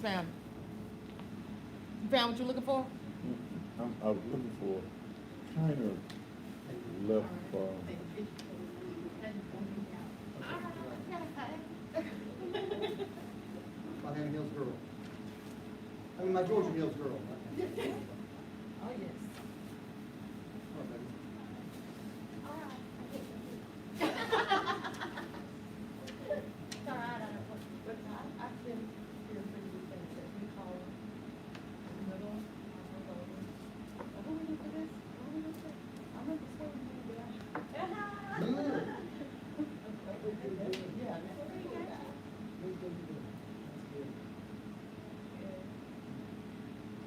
found it. You found what you're looking for? I was looking for kind of left, My Hannah Hills girl. I mean, my Georgia Hills girl. Oh, yes. Oh, baby.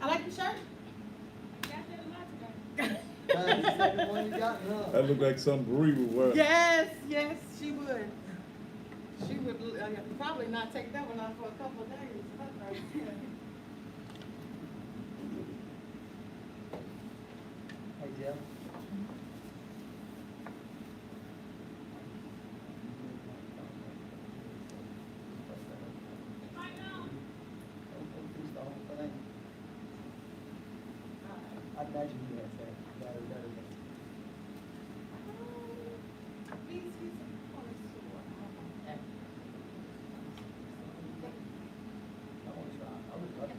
I like your shirt. That's the second one you got, huh? that looked like some Bree would wear. Yes, yes, she would. She would probably not take that one off for a couple of days. Hey, Jeff. I imagine you have that. I want to try. I would love to.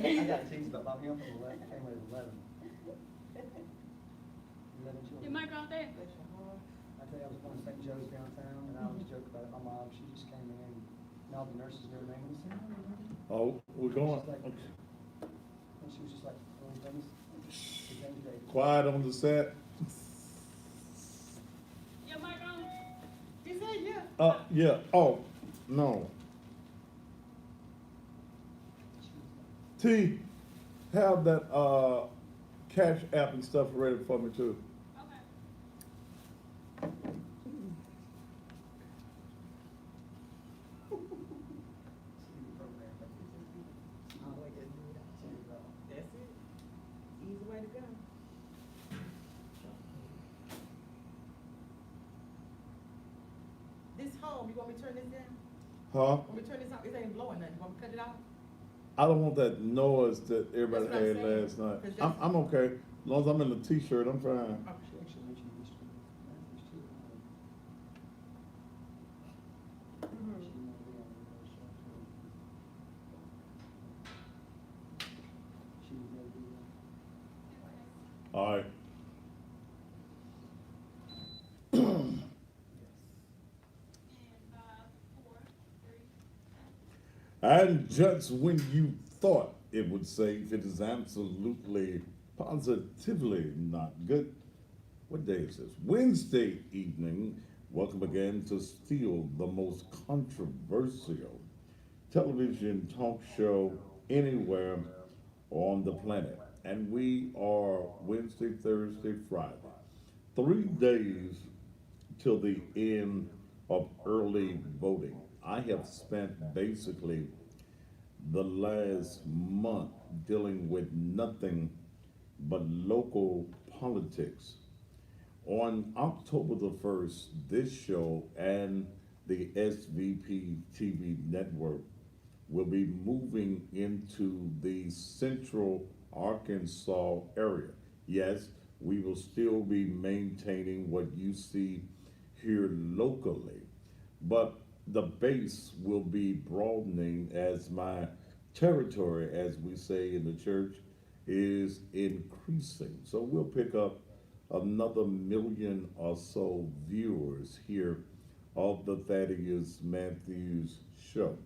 I got teased about him from 11, came with 11. 11 children. Your mic off there? I tell you, I was going to St. Joe's downtown, and I always joke about it. My mom, she just came in, and all the nurses knew her name. And said, Oh, we're going. and she was just like, oh, Dennis, his name's David. Quiet on the set. Your mic on? He said, yeah. Yeah. Oh, no. T, have that cash app and stuff ready for me too. Okay. That's it. Easy way to go. This home, you want me to turn this down? Huh? Want me to turn this off? It ain't blowing nothing. You want me to cut it off? I don't want that noise that everybody That's what I'm had saying. last night. 'Cause I'm okay. As long as I'm in a t-shirt, I'm fine. Okay. She actually mentioned this to me. She didn't want to be on the radio show, so she was going to be All right. And just when you thought it would save, it is absolutely, positively not good. What day is this? Wednesday evening. Welcome again to still the most controversial television talk show anywhere on the planet. And we are Wednesday, Thursday, Friday. 3 days till the end of early voting. I have spent basically the last month dealing with nothing but local politics. On October the 1st, this show and the SVP TV network will be moving into the central Arkansas area. Yes, we will still be maintaining what you see here locally, but the base will be broadening as my territory, as we say in the church, is increasing. So we'll pick up another million or so viewers here of the Thaddeus Matthews show,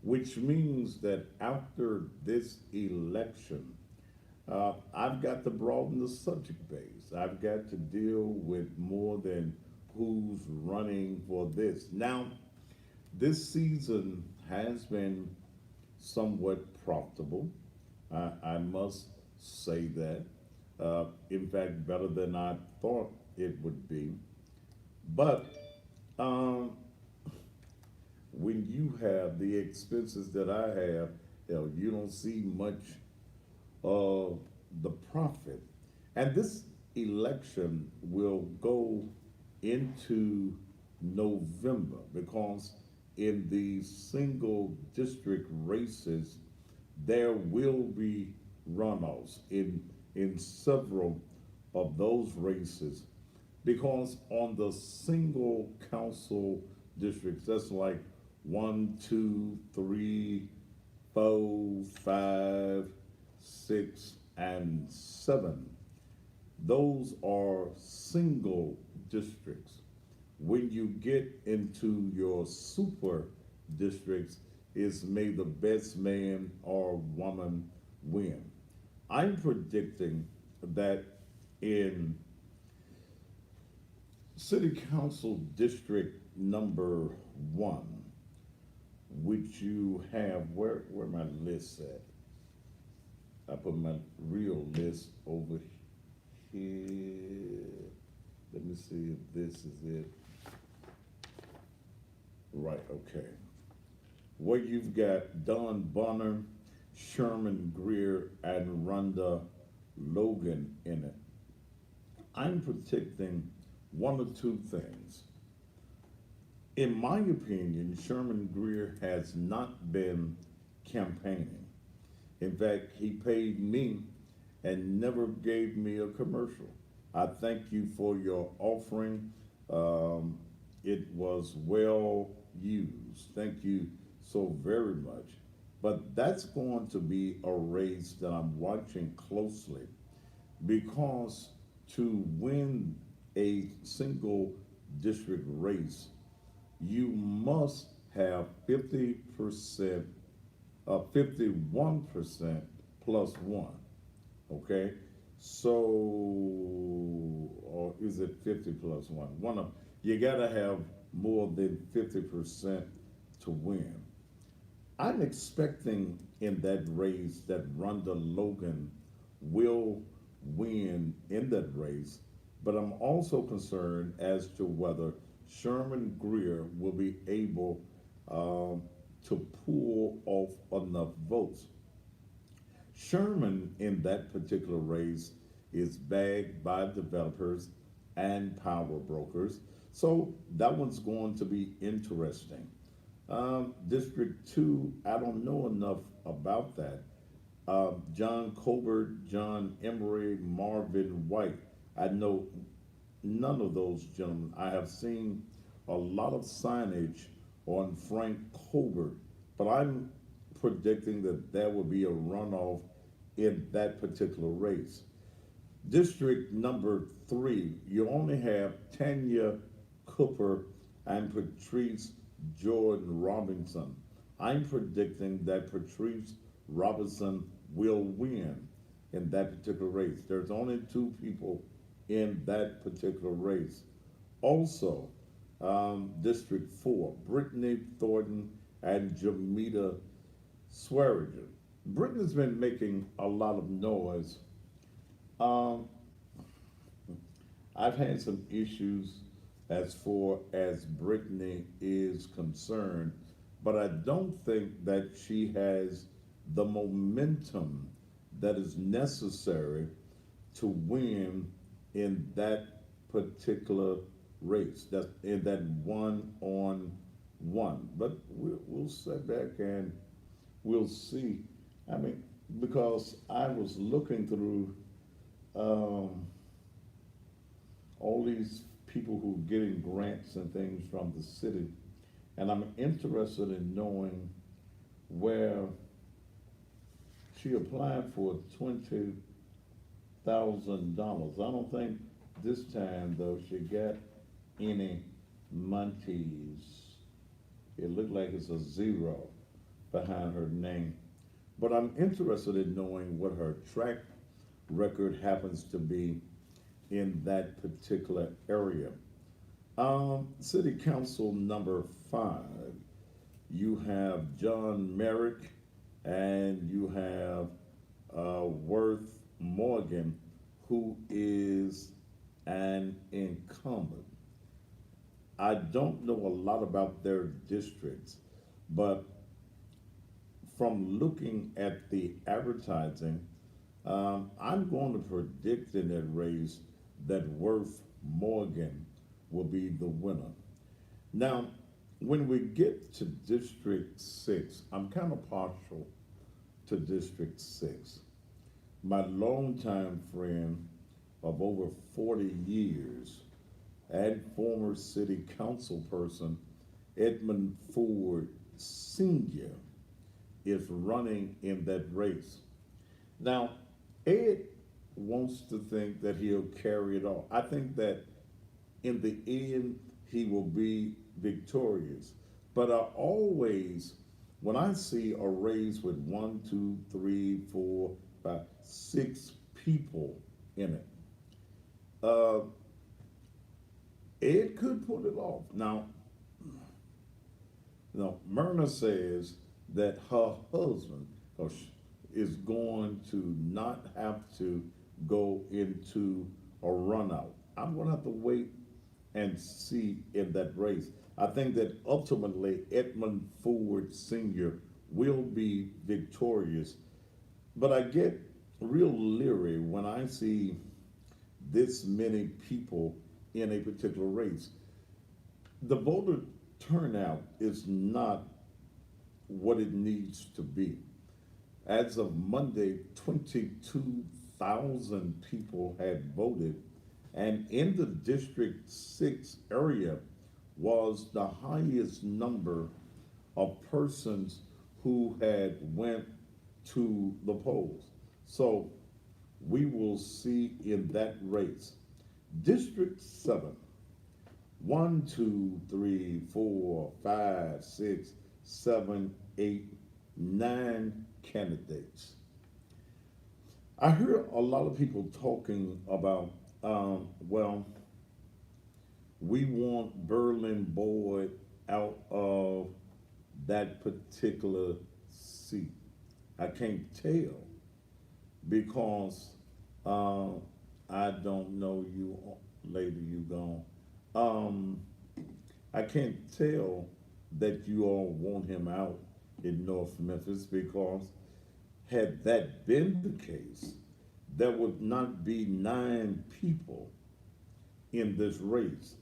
which means that after this election, I've got to broaden the subject base. I've got to deal with more than who's running for this. Now, this season has been somewhat profitable. I must say that. In fact, better than I thought it would be. But um, when you have the expenses that I have, hell, you don't see much of the profit. And this election will go into November because in the single district races, there will be runoffs in several of those races because on the single council districts, that's like one, two, three, four, five, six, and seven. Those are single districts. When you get into your super districts, is may the best man or woman win. I'm predicting that in City Council District number one, which you have, where my list at? I put my real list over here. Let me see if this is it. Right, okay. Where you've got Don Bonner, Sherman Greer, and Rhonda Logan in it. I'm predicting one or two things. In my opinion, Sherman Greer has not been campaigning. In fact, he paid me and never gave me a commercial. I thank you for your offering. It was well used. Thank you so very much. But that's going to be a race that I'm watching closely because to win a single district race, you must have 50%, 51% plus one. Okay? So, or is it 50 plus one? One of you gotta have more than 50% to win. I'm expecting in that race that Rhonda Logan will win in that race, but I'm also concerned as to whether Sherman Greer will be able to pull off enough votes. Sherman in that particular race is bagged by developers and power brokers, so that one's going to be interesting. District 2, I don't know enough about that. John Colbert, John Emery, Marvin White. I know none of those gentlemen. I have seen a lot of signage on Frank Colbert, but I'm predicting that there will be a runoff in that particular race. District number 3, you only have Tanya Cooper and Patrice Jordan Robinson. I'm predicting that Patrice Robinson will win in that particular race. There's only two people in that particular race. Also, District 4, Brittany Thornton and Jamita Swearinger. Brittany's been making a lot of noise. Um, I've had some issues as far as Brittany is concerned, but I don't think that she has the momentum that is necessary to win in that particular race. That's in that one-on-one. But we'll sit back and we'll see. I mean, because I was looking through all these people who are getting grants and things from the city, and I'm interested in knowing where she applied for $20,000. I don't think this time though she got any Montes. It looked like it's a zero behind her name. But I'm interested in knowing what her track record happens to be in that particular area. City Council number 5, you have John Merrick and you have Worth Morgan, who is an incumbent. I don't know a lot about their districts, but from looking at the advertising, I'm going to predict in that race that Worth Morgan will be the winner. Now, when we get to District 6, I'm kind of partial to District 6. My longtime friend of over 40 years and former city council person Edmund Ford Sr. is running in that race. Now, Ed wants to think that he'll carry it off. I think that in the end, he will be victorious. But I always, when I see a race with one, two, three, four, five, six people in it, uh, Ed could pull it off. Now, Myrna says that her husband is going to not have to go into a runout. I'm going to have to wait and see in that race. I think that ultimately Edmund Ford Sr. will be victorious, but I get real leery when I see this many people in a particular race. The voter turnout is not what it needs to be. As of Monday, 22,000 people had voted, and in the District 6 area was the highest number of persons who had went to the polls. So we will see in that race. District 7, 1, 2, 3, 4, 5, 6, 7, 8, 9 candidates. I hear a lot of people talking about, well, we want Berlin Boyd out of that particular seat. I can't tell because I don't know you, lady, you gone. I can't tell that you all want him out in North Memphis because had that been the case, there would not be 9 people in this race.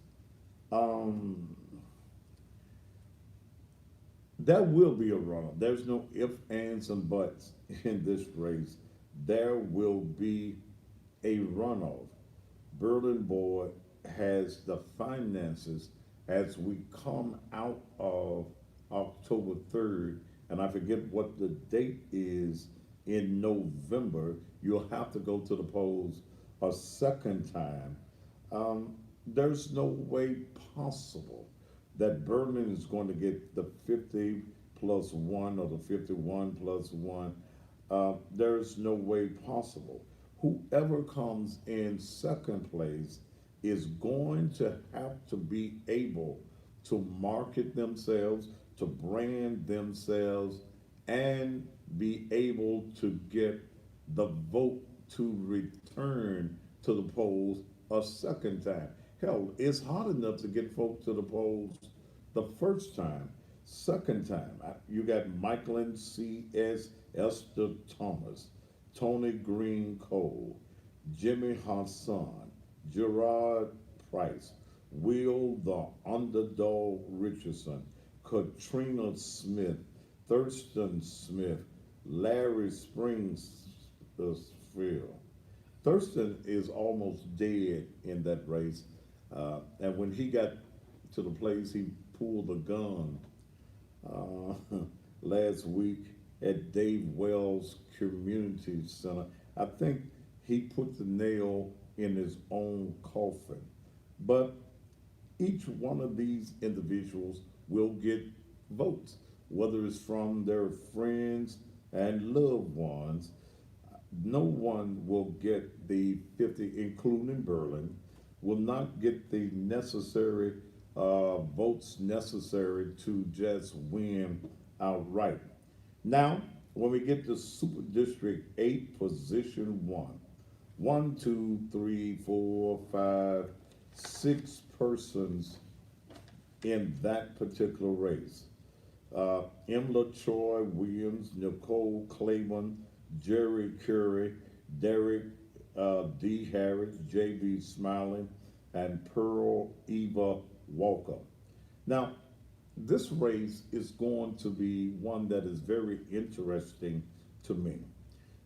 There will be a runoff. There's no ifs, ands, and buts in this race. There will be a runoff. Berlin Boyd has the finances as we come out of October 3rd, and I forget what the date is in November. You'll have to go to the polls a second time. There's no way possible that Berlin is going to get the 50 plus 1 or the 51 plus 1. There's no way possible. Whoever comes in second place is going to have to be able to market themselves, to brand themselves, and be able to get the vote to return to the polls a second time. Hell, it's hard enough to get folk to the polls the first time. Second time, you got Michaelin C.S., Esther Thomas, Tony Green Cole, Jimmy Hassan, Gerard Price, Will the Underdog Richardson, Katrina Smith, Thurston Smith, Larry Springsfield. Thurston is almost dead in that race. And when he got to the place, he pulled a gun last week at Dave Wells Community Center. I think he put the nail in his own coffin. But each one of these individuals will get votes, whether it's from their friends and loved ones. No one will get the 50, including Berlin, will not get the necessary votes necessary to just win outright. Now, when we get to Super District 8, Position 1, one, two, three, four, five, 6 persons in that particular race. M. LaTroy Williams, Nicole Claiborne, Jerry Curry, Derek D. Harris, J.B. Smiley, and Pearl Eva Walker. Now, this race is going to be one that is very interesting to me.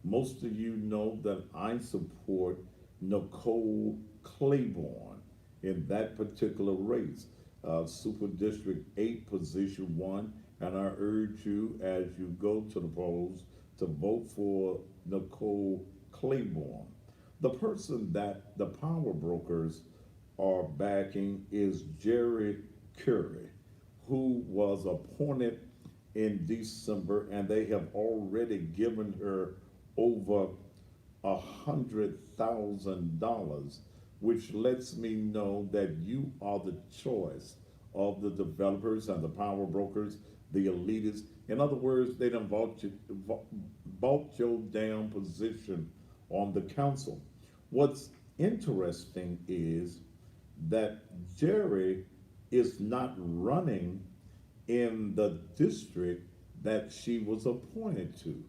Most of you know that I support Nicole Claiborne in that particular race, Super District 8, Position 1, and I urge you as you go to the polls to vote for Nicole Claiborne. The person that the power brokers are backing is Jerry Curry, who was appointed in December, and they have already given her over $100,000, which lets me know that you are the choice of the developers and the power brokers, the elitists. In other words, they done bought your damn position on the council. What's interesting is that Jerry is not running in the district that she was appointed to.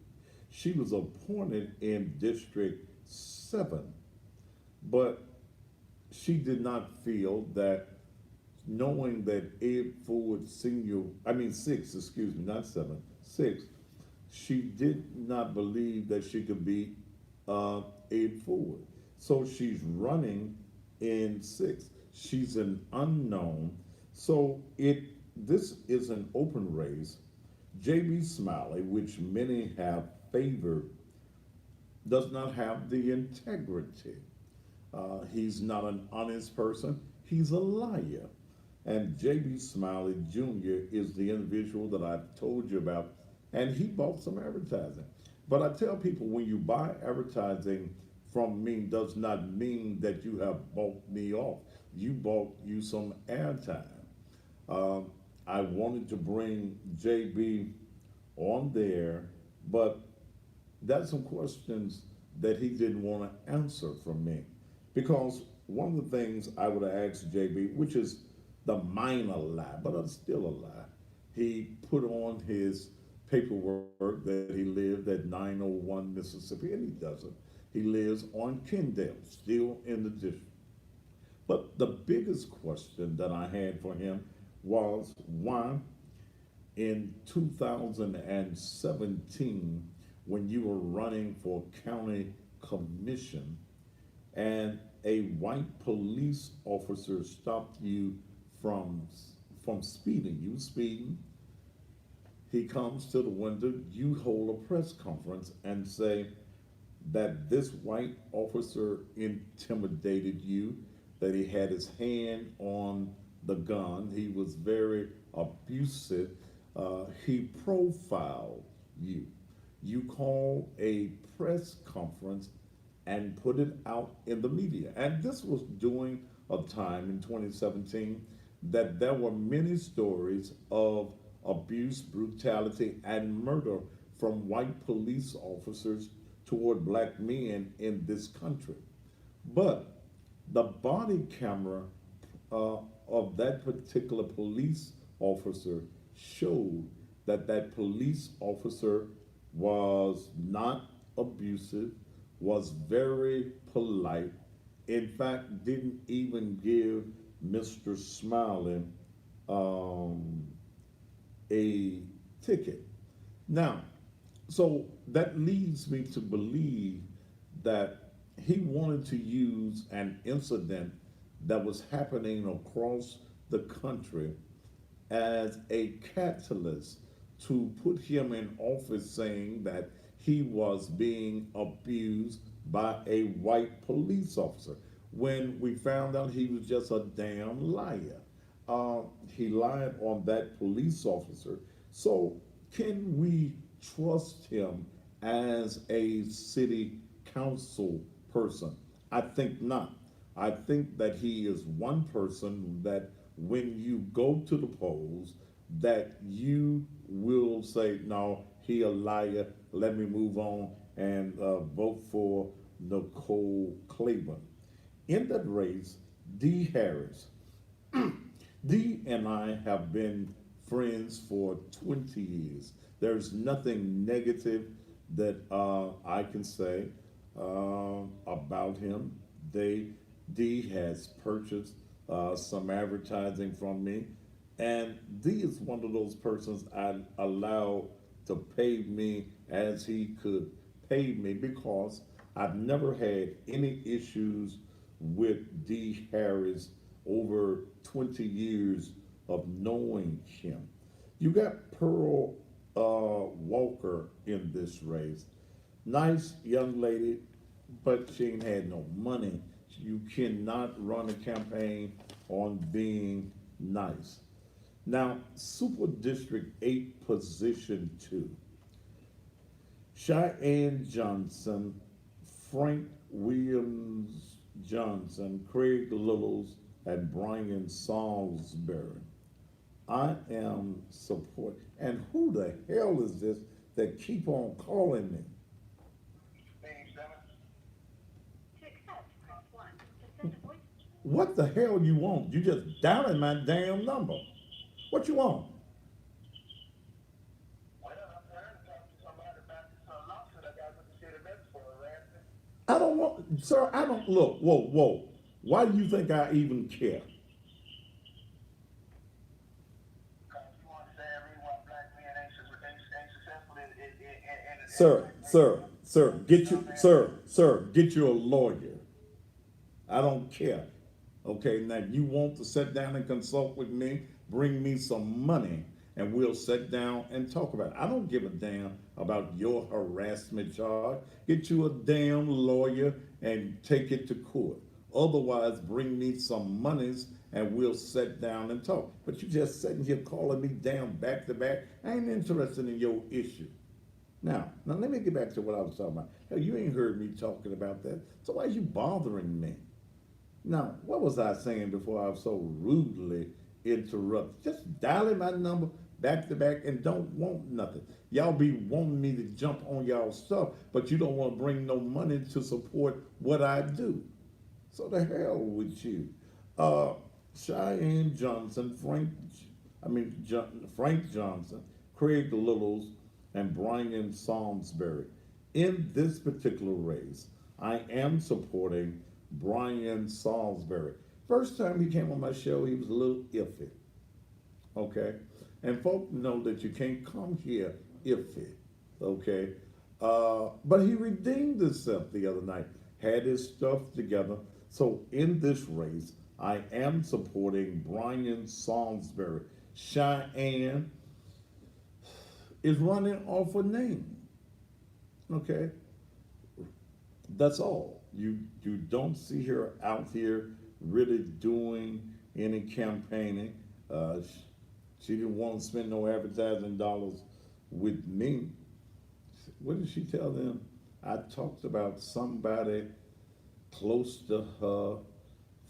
She was appointed in District 7, but she did not feel that knowing that Ed Ford Senior, 6, excuse me, not 7, 6, she did not believe that she could beat Ed Ford. So she's running in 6. She's an unknown. So this is an open race. J.B. Smiley, which many have favored, does not have the integrity. He's not an honest person. He's a liar. And J.B. Smiley Jr. is the individual that I've told you about, and he bought some advertising. But I tell people, when you buy advertising from me, does not mean that you have bought me off. You bought you some airtime. I wanted to bring JB on there, but that's some questions that he didn't want to answer from me. Because one of the things I would have asked JB, which is the minor lie, but it's still a lie, he put on his paperwork that he lived at 901 Mississippi, and he doesn't. He lives on Kendall, still in the district. But the biggest question that I had for him was why in 2017, when you were running for county commission and a white police officer stopped you from speeding, you speeding, he comes to the window, you hold a press conference and say that this white officer intimidated you, that he had his hand on the gun, he was very abusive, he profiled you. You call a press conference and put it out in the media. And this was during a time in 2017 that there were many stories of abuse, brutality, and murder from white police officers toward black men in this country. But the body camera of that particular police officer showed that that police officer was not abusive, was very polite, in fact, didn't even give Mr. Smiley a ticket. Now, so that leads me to believe that he wanted to use an incident that was happening across the country as a catalyst to put him in office, saying that he was being abused by a white police officer, when we found out he was just a damn liar. He lied on that police officer. So can we trust him as a city council person? I think not. I think that he is one person that when you go to the polls, that you will say, no, he a liar, let me move on and vote for Nicole Claiborne. In that race, D. Harris. Dee and I have been friends for 20 years. There's nothing negative that I can say about him. Dee has purchased some advertising from me, and Dee is one of those persons I allow to pay me as he could pay me because I've never had any issues with D. Harris over 20 years of knowing him. You got Pearl Walker in this race. Nice young lady, but she ain't had no money. You cannot run a campaign on being nice. Now, Super District 8, Position 2. Cheyenne Johnson, Frank Williams Johnson, Craig Littles, and Brian Salisbury. I am support. And who the hell is this that keep on calling me? What the hell you want? You just dialing my damn number. What you want? I don't want, sir, I don't, look, whoa. Why do you think I even care? Get you a lawyer. I don't care. Okay, now you want to sit down and consult with me, bring me some money, and we'll sit down and talk about it. I don't give a damn about your harassment charge. Get you a damn lawyer and take it to court. Otherwise, bring me some monies and we'll sit down and talk. But you just sitting here calling me down back to back. I ain't interested in your issue. Now let me get back to what I was talking about. Hell, you ain't heard me talking about that. So why are you bothering me? Now, what was I saying before I was so rudely interrupted? Just dialing my number back to back and don't want nothing. Y'all be wanting me to jump on y'all stuff, but you don't want to bring no money to support what I do. So the hell with you. Cheyenne Johnson, Frank Johnson, Craig Littles, and Brian Salisbury. In this particular race, I am supporting Brian Salisbury. First time he came on my show, he was a little iffy. Okay? And folk know that you can't come here iffy. Okay? But he redeemed himself the other night, had his stuff together. So in this race, I am supporting Brian Salisbury. Cheyenne is running off a name. Okay? That's all. You don't see her out here really doing any campaigning. She didn't want to spend no advertising dollars with me. What did she tell them? I talked about somebody close to her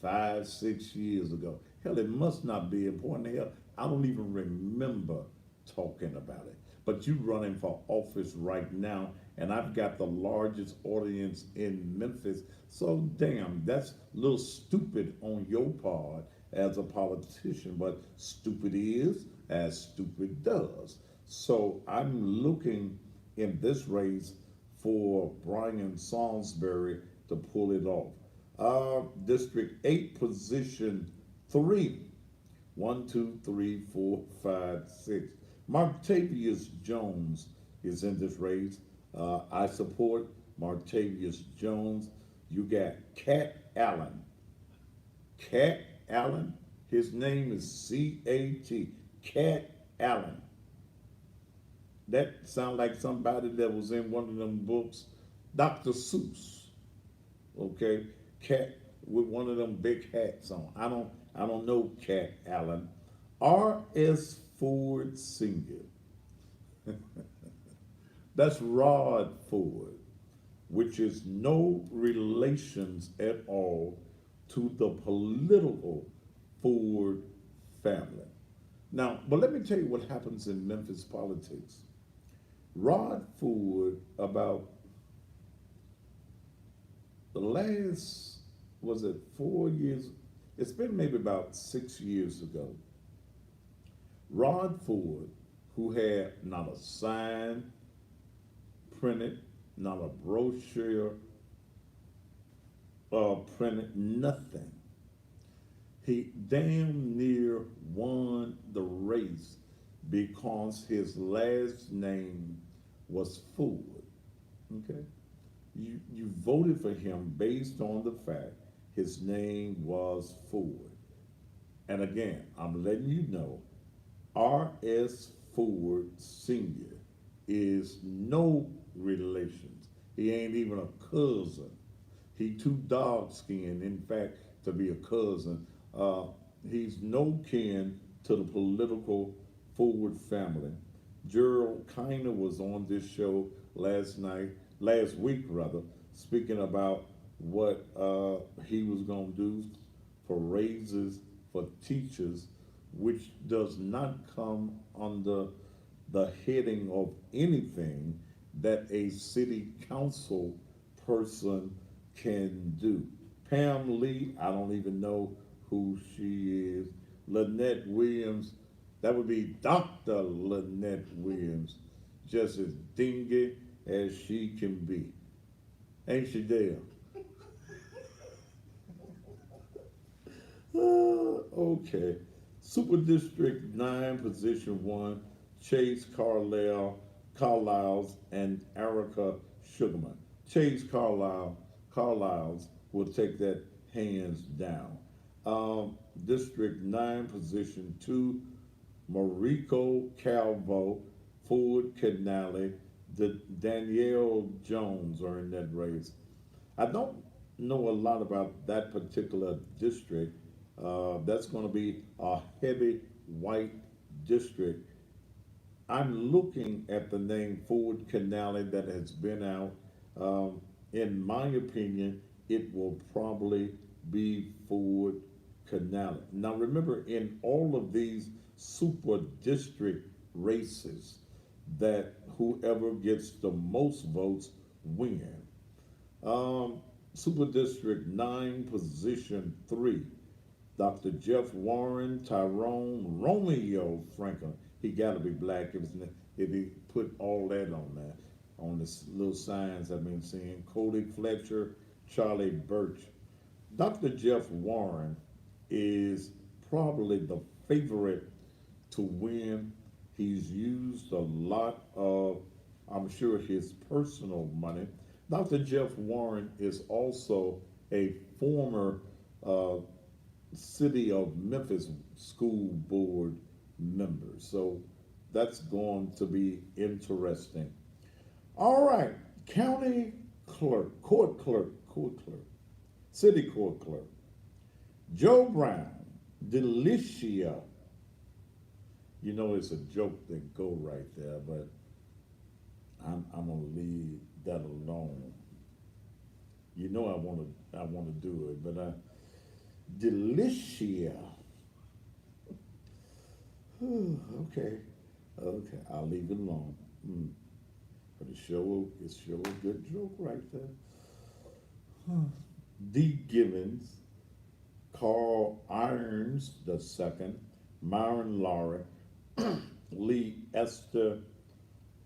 5-6 years ago. Hell, it must not be important. Hell, I don't even remember talking about it. But you running for office right now, and I've got the largest audience in Memphis. So damn, that's a little stupid on your part as a politician, but stupid is as stupid does. So I'm looking in this race for Brian Salisbury to pull it off. District 8, Position 3. 1, 2, 3, 4, 5, 6. Martavius Jones is in this race. I support Martavius Jones. You got Cat Allen. Cat Allen, his name is C-A-T. Cat Allen. That sounds like somebody that was in one of them books, Dr. Seuss. Okay, Cat with one of them big hats on. I don't know Cat Allen. R.S. Ford Sr. That's Rod Ford, which is no relations at all to the political Ford family. Now, but let me tell you what happens in Memphis politics. Rod Ford, about the last, was it 4 years? It's been maybe about 6 years ago. Rod Ford, who had not a sign printed, not a brochure printed, nothing. He damn near won the race because his last name was Ford. Okay? You voted for him based on the fact his name was Ford. And again, I'm letting you know, R.S. Ford Sr. is no relations. He ain't even a cousin. He too dark-skinned, in fact, to be a cousin. He's no kin to the political Ford family. Gerald kinda was on this show last week rather, speaking about what he was gonna do for raises for teachers, which does not come under the heading of anything that a city council person can do. Pam Lee, I don't even know who she is. Lynette Williams, that would be Dr. Lynette Williams, just as dingy as she can be. Ain't she there? Okay. Super District 9, Position 1, Chase Carlisle's and Erica Sugarman. Chase Carlisle's will take that hands down. District 9, Position 2, Mariko Calvo, Ford Canale, Danielle Jones are in that race. I don't know a lot about that particular district. That's going to be a heavy white district. I'm looking at the name Ford Canale that has been out. In my opinion, it will probably be Ford Canale. Now remember, in all of these super district races, that whoever gets the most votes win. Super District 9, Position 3, Dr. Jeff Warren, Tyrone Romeo Franklin. He got to be black if he put all that on there, on the little signs I've been seeing. Cody Fletcher, Charlie Birch. Dr. Jeff Warren is probably the favorite to win. He's used a lot of, I'm sure, his personal money. Dr. Jeff Warren is also a former City of Memphis School Board member. So that's going to be interesting. All right, county clerk, court clerk, city court clerk. Joe Brown, Delicia. You know it's a joke that go right there, but I'm gonna leave that alone. You know I wanna do it, but Delicia. Okay, I'll leave it alone. But it's sure a good joke right there. D. Givens, Carl Irons II, Myron Laurie, Lee Esther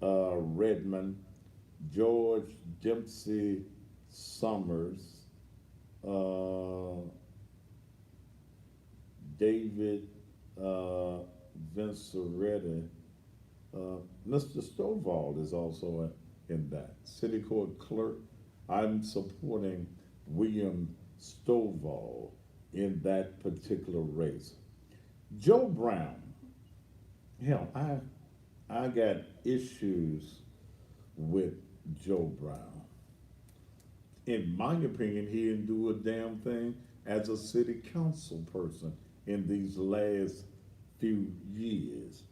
Redmond, George Dempsey Summers, David Vinceretti, Mr. Stovall is also in that. City Court Clerk, I'm supporting William Stovall in that particular race. Joe Brown, hell, I got issues with Joe Brown. In my opinion, he didn't do a damn thing as a city council person in these last few years.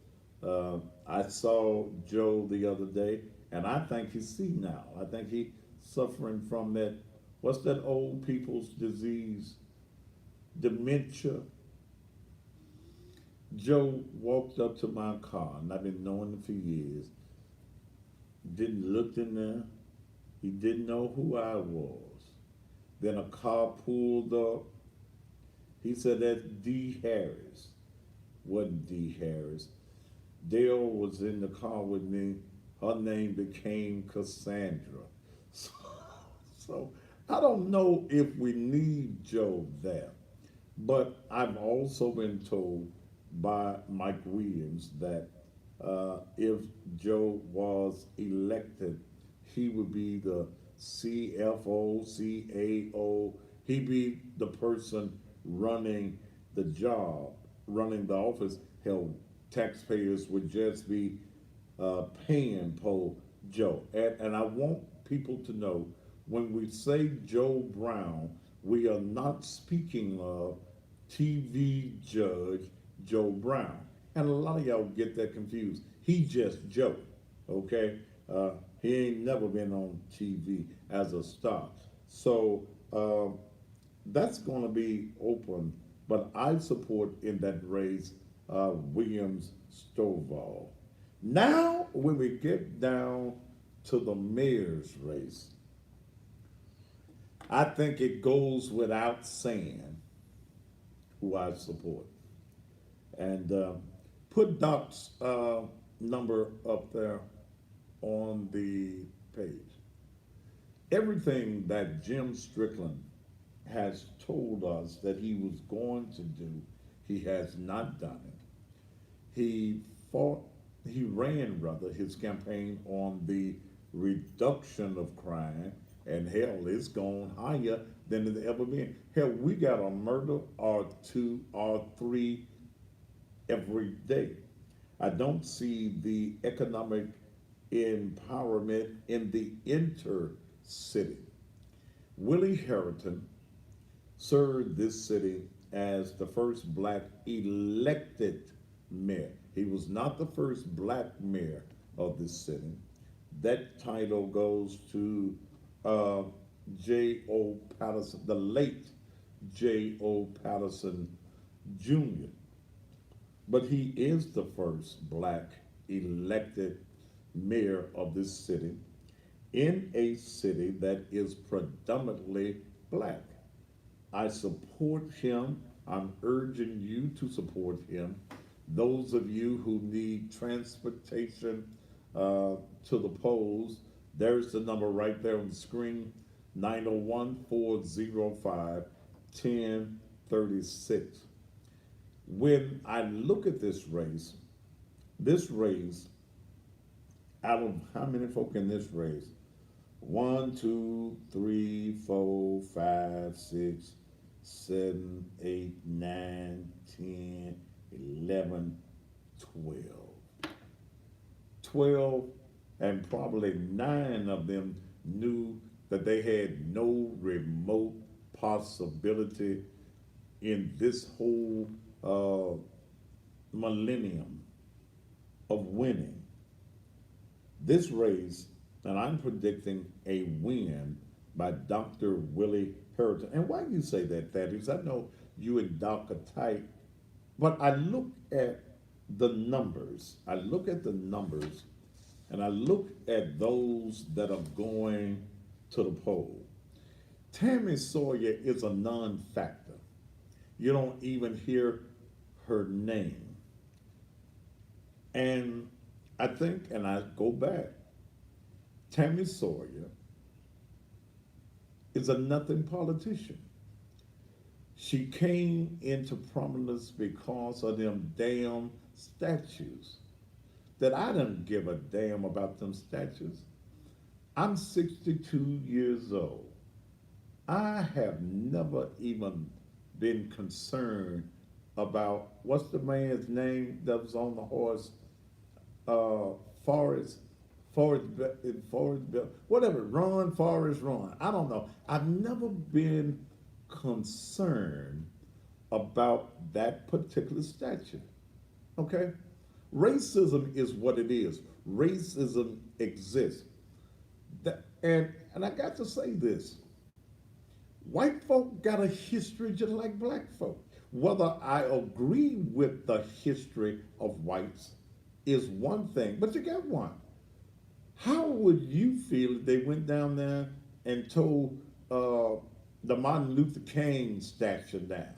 I saw Joe the other day, and I think he's senile. I think he's suffering from that, what's that old people's disease? Dementia. Joe walked up to my car, and I've been knowing him for years. Didn't look in there. He didn't know who I was. Then a car pulled up. He said that's D. Harris. Wasn't D. Harris. Dale was in the car with me. Her name became Cassandra. So, so I don't know if we need Joe there. But I've also been told by Mike Williams that if Joe was elected, he would be the CFO, CAO. He'd be the person running the job, running the office. Hell, taxpayers would just be paying po Joe. And I want people to know when we say Joe Brown, we are not speaking of TV judge Joe Brown. And a lot of y'all get that confused. He just Joe, okay? He ain't never been on TV as a star. So that's going to be open. But I support in that race Williams Stovall. Now, when we get down to the mayor's race, I think it goes without saying who I support. And put Doc's number up there on the page. Everything that Jim Strickland has told us that he was going to do, he has not done it. He ran his campaign on the reduction of crime, and hell, it's gone higher than it's ever been. Hell, we got a murder or two or three every day. I don't see the economic empowerment in the intercity. Willie Harrington served this city as the first black elected mayor. He was not the first black mayor of this city. That title goes to J.O. Patterson, the late J.O. Patterson Jr. But he is the first black elected mayor of this city in a city that is predominantly black. I support him. I'm urging you to support him. Those of you who need transportation to the polls, there's the number right there on the screen, 901-405-1036. When I look at this race, out of how many folk in this race? 1, 2, 3, 4, 5, 6, 7, 8, 9, 10, 11, 12. 12, and probably 9 of them knew that they had no remote possibility in this whole millennium of winning. This race, and I'm predicting a win by Dr. Willie Harrington. And why do you say that, Thaddeus? I know you and Doc are tight, but I look at the numbers. And I look at those that are going to the poll. Tammy Sawyer is a non-factor. You don't even hear her name. And I think, and I go back, Tammy Sawyer is a nothing politician. She came into prominence because of them damn statues. That I don't give a damn about them statues. I'm 62 years old. I have never even been concerned about, what's the man's name that was on the horse? Forrest, whatever, Ron, Forrest, Ron. I don't know. I've never been concerned about that particular statue. Okay? Racism is what it is. Racism exists. And I got to say this. White folk got a history just like black folk. Whether I agree with the history of whites is one thing, but you got one. How would you feel if they went down there and told the Martin Luther King statue down,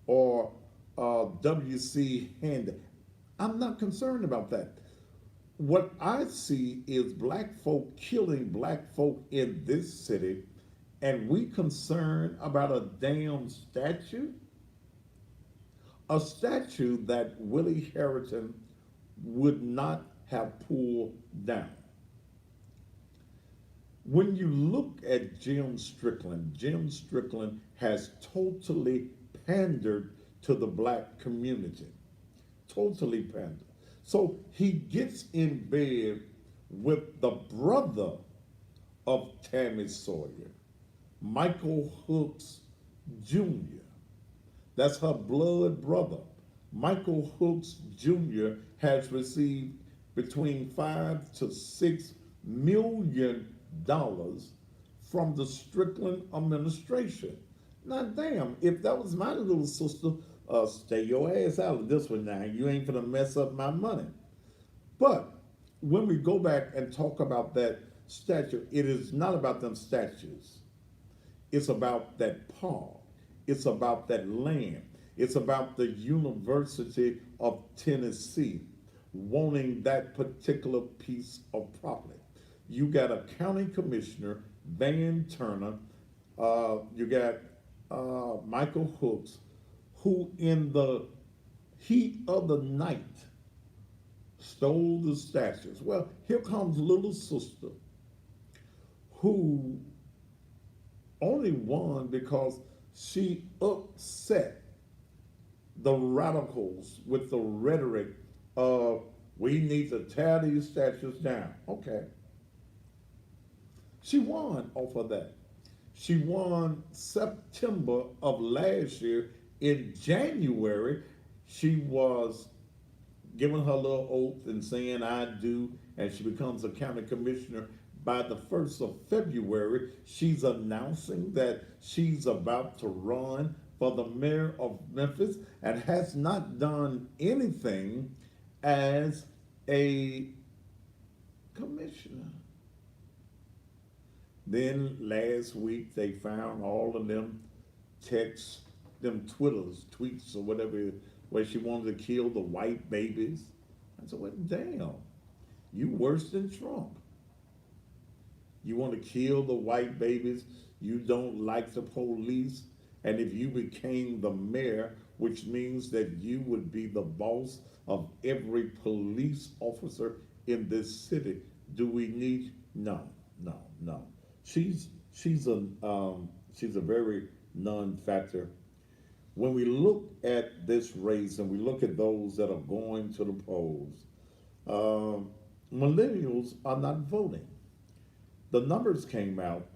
or W.C. Handy. I'm not concerned about that. What I see is black folk killing black folk in this city, and we concerned about a damn statue? A statue that Willie Harrington would not have pulled down. When you look at Jim Strickland has totally pandered to the black community. Totally pandered. So he gets in bed with the brother of Tammy Sawyer, Michael Hooks Jr. That's her blood brother. Michael Hooks Jr. has received between $5 to $6 million from the Strickland administration. Now, damn, if that was my little sister, stay your ass out of this one now. You ain't gonna mess up my money. But when we go back and talk about that statue, it is not about them statues. It's about that park. It's about that land. It's about the University of Tennessee wanting that particular piece of property. You got a county commissioner, Van Turner. You got Michael Hooks, who in the heat of the night stole the statues. Well, here comes little sister, who only won because she upset the radicals with the rhetoric of, we need to tear these statues down. Okay. She won off of that. She won September of last year. In January, she was giving her little oath and saying, I do, and she becomes a county commissioner. By the 1st of February, she's announcing that she's about to run for the mayor of Memphis and has not done anything as a commissioner. Then last week, they found all of them texts, them tweets or whatever, where she wanted to kill the white babies. I said, well, damn, you worse than Trump. You want to kill the white babies. You don't like the police. And if you became the mayor, which means that you would be the boss of every police officer in this city, do we need? No. She's a very non-factor. When we look at this race and we look at those that are going to the polls, millennials are not voting. The numbers came out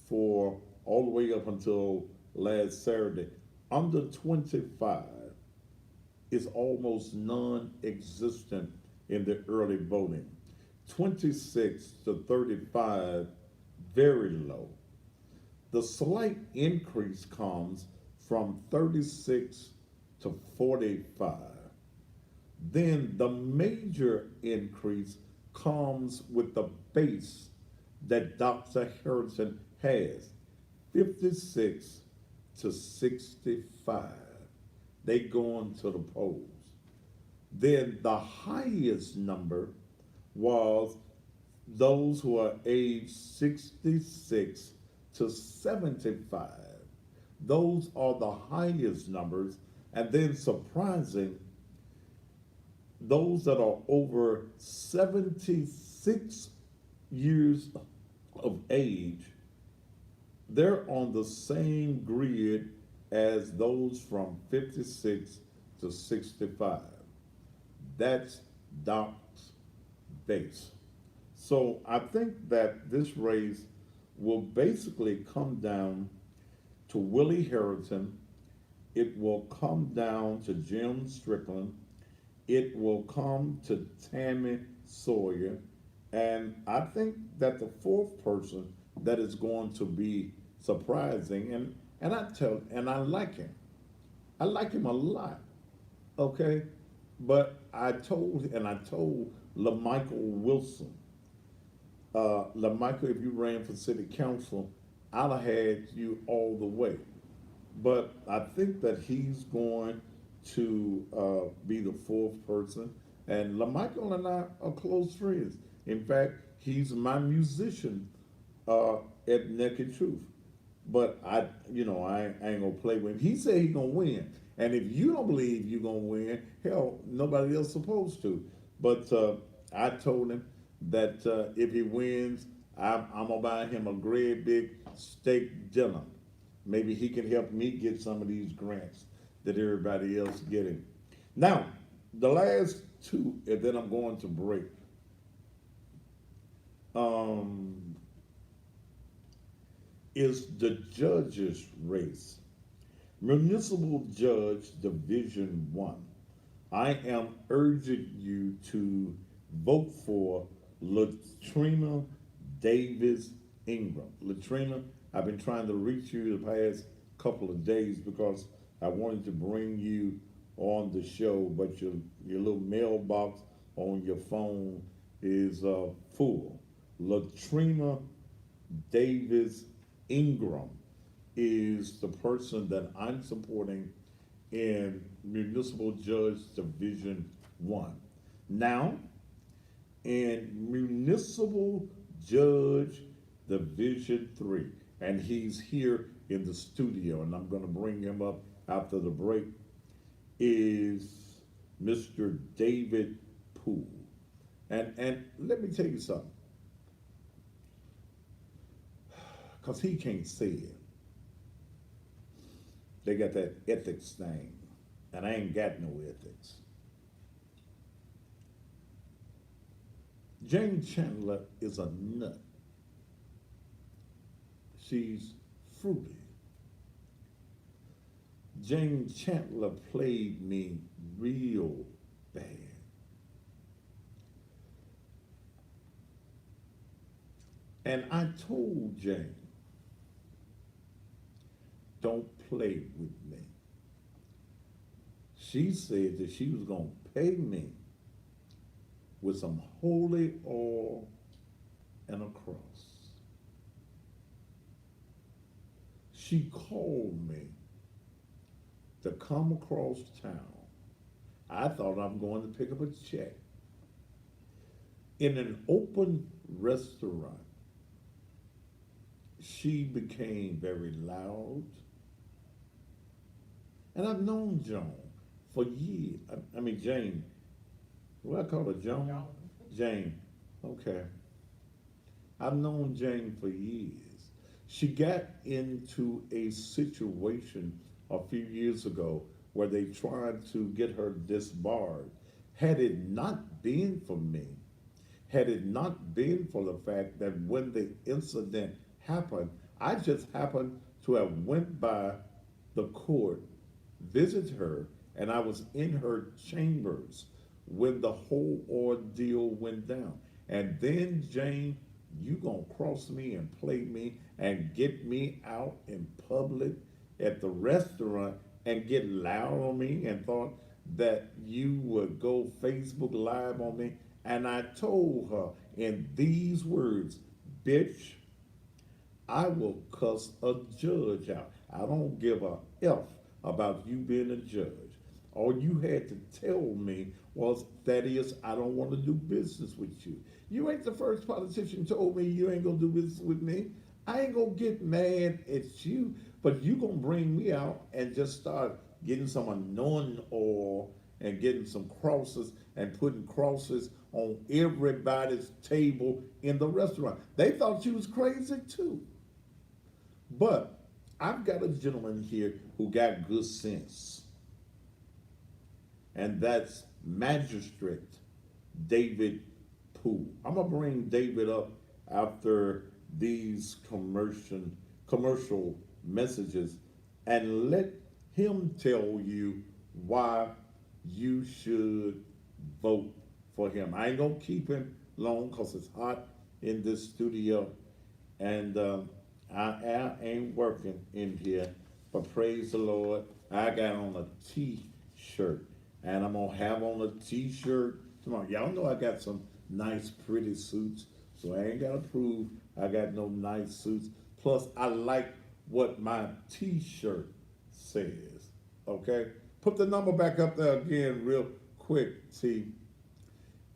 for all the way up until last Saturday. Under 25 is almost non-existent in the early voting. 26 to 35, very low. The slight increase comes from 36 to 45. Then the major increase comes with the base that Dr. Harrison has, 56 to 65. They going to the polls. Then the highest number was those who are age 66 to 75. Those are the highest numbers. And then surprising, those that are over 76 years of age, they're on the same grid as those from 56 to 65. That's Doc's base. So I think that this race will basically come down to Willie Harrington. It will come down to Jim Strickland. It will come to Tammy Sawyer. And I think that the fourth person that is going to be surprising, and I like him. I like him a lot. Okay? But I told LaMichael Wilson, LaMichael, if you ran for city council, I'd have had you all the way. But I think that he's going to be the fourth person. And LaMichael and I are close friends. In fact, he's my musician at Naked Truth. But I ain't gonna play with him. He said he gonna win. And if you don't believe you gonna win, hell, nobody else supposed to. But I told him that if he wins, I'm gonna buy him a great big steak dinner. Maybe he can help me get some of these grants that everybody else getting. Now, the last two, and then I'm going to break. Is the judges race. Municipal Judge Division 1. I am urging you to vote for Latrina Davis Ingram. Latrina, I've been trying to reach you the past couple of days because I wanted to bring you on the show, but your little mailbox on your phone is full. Latrina Davis Ingram is the person that I'm supporting in Municipal Judge Division 1. Now, in Municipal Judge Division 3, and he's here in the studio, and I'm going to bring him up after the break, is Mr. David Poole. And let me tell you something, because he can't say it. They got that ethics thing, and I ain't got no ethics. Jane Chandler is a nut. She's fruity. Jane Chandler played me real bad. And I told Jane, don't play with me. She said that she was going to pay me with some holy oil and a cross. She called me to come across town. I thought I'm going to pick up a check. In an open restaurant, she became very loud. And I've known Joan for years. I mean, Jane. What I call her, Joan? Jane. Okay. I've known Jane for years. She got into a situation a few years ago where they tried to get her disbarred. Had it not been for me, had it not been for the fact that when the incident happened, I just happened to have went by the court, visit her, and I was in her chambers when the whole ordeal went down. And then, Jane, you gonna cross me and play me and get me out in public at the restaurant and get loud on me and thought that you would go Facebook Live on me. And I told her in these words, bitch, I will cuss a judge out. I don't give a F about you being a judge. All you had to tell me was, Thaddeus, I don't want to do business with you. You ain't the first politician told me you ain't gonna do business with me. I ain't gonna get mad at you, but you gonna bring me out and just start getting some anointing oil and getting some crosses and putting crosses on everybody's table in the restaurant. They thought you was crazy too. But I've got a gentleman here who got good sense. And that's Magistrate David Poole. I'm gonna bring David up after these commercial messages and let him tell you why you should vote for him. I ain't gonna keep him long because it's hot in this studio, and I ain't working in here, but praise the Lord, I got on a t-shirt, and I'm gonna have on a t-shirt tomorrow. Y'all know I got some nice pretty suits, so I ain't gotta prove I got no nice suits. Plus, I like what my T-shirt says. Okay, put the number back up there again, real quick, T.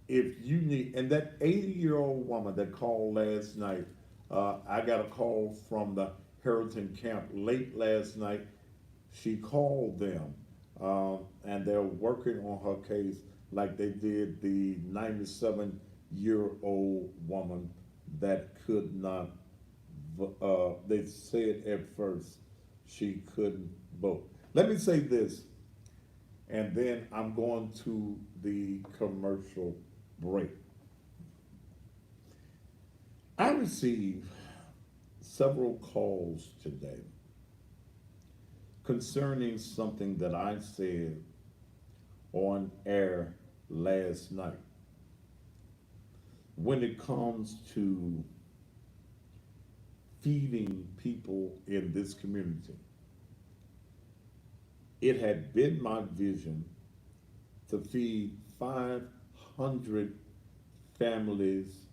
If you need, and that 80-year-old woman that called last night, I got a call from the Harrington camp late last night. She called them, and they're working on her case like they did the 97-year-old woman that could not. They said at first she couldn't vote. Let me say this, and then I'm going to the commercial break. I received several calls today concerning something that I said on air last night. When it comes to feeding people in this community, it had been my vision to feed 500 families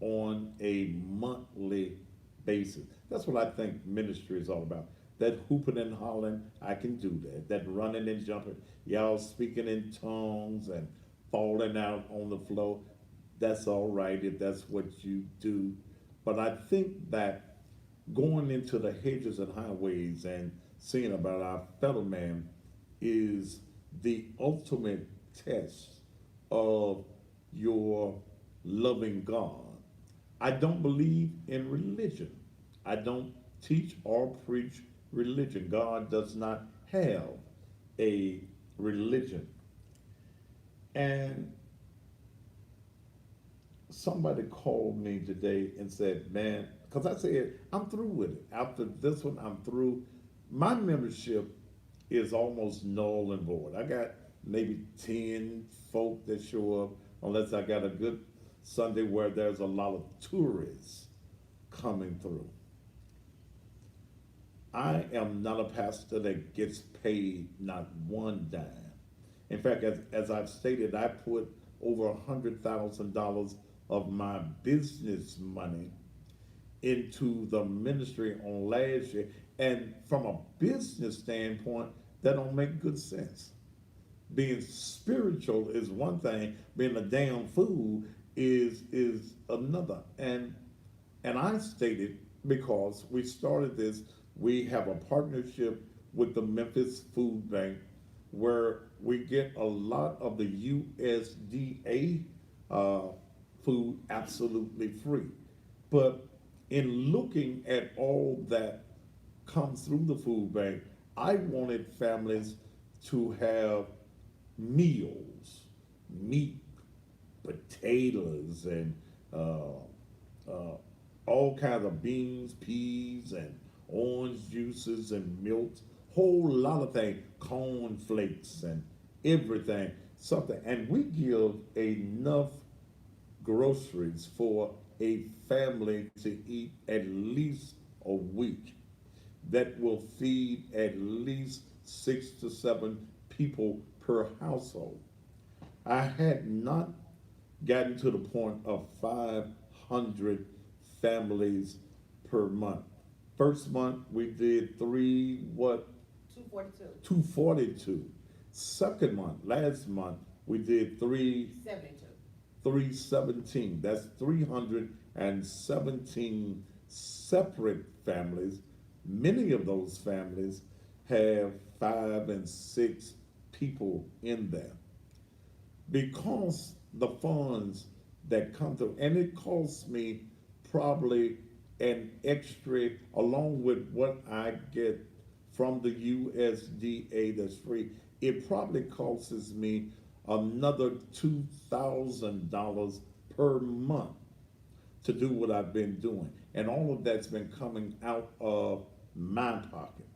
on a monthly basis. That's what I think ministry is all about. That hooping and hollering, I can do that. That running and jumping, y'all speaking in tongues and falling out on the floor, that's all right if that's what you do. But I think that going into the hedges and highways and seeing about our fellow man is the ultimate test of your loving God. I don't believe in religion. I don't teach or preach religion. God does not have a religion. And somebody called me today and said, man, because I said, I'm through with it. After this one, I'm through. My membership is almost null and void. I got maybe 10 folk that show up, unless I got a good Sunday where there's a lot of tourists coming through. I am not a pastor that gets paid not one dime. In fact, as I've stated, I put over $100,000 of my business money into the ministry on last year. And from a business standpoint, that don't make good sense. Being spiritual is one thing, being a damn fool is another. And I stated, because we started this, we have a partnership with the Memphis Food Bank where we get a lot of the USDA food absolutely free. But in looking at all that comes through the food bank, I wanted families to have meals, meat, potatoes, and all kinds of beans, peas, and orange juices and milks, whole lot of things, corn flakes and everything, something. And we give enough groceries for a family to eat at least a week that will feed at least 6 to 7 people per household. I had not gotten to the point of 500 families per month. First month we did 242. Second month, last month, we did 317. That's 317 separate families. Many of those families have 5 and 6 people in there. Because the funds that come through, and it costs me probably an extra, along with what I get from the USDA that's free, it probably costs me another $2,000 per month to do what I've been doing. And all of that's been coming out of my pocket.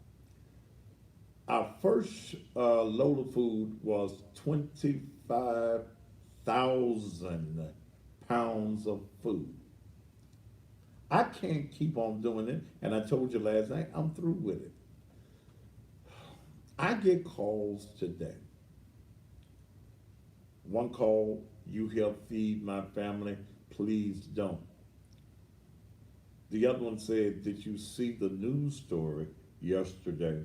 Our first load of food was 25,000 pounds of food. I can't keep on doing it, and I told you last night, I'm through with it. I get calls today. One call, you help feed my family, please don't. The other one said, did you see the news story yesterday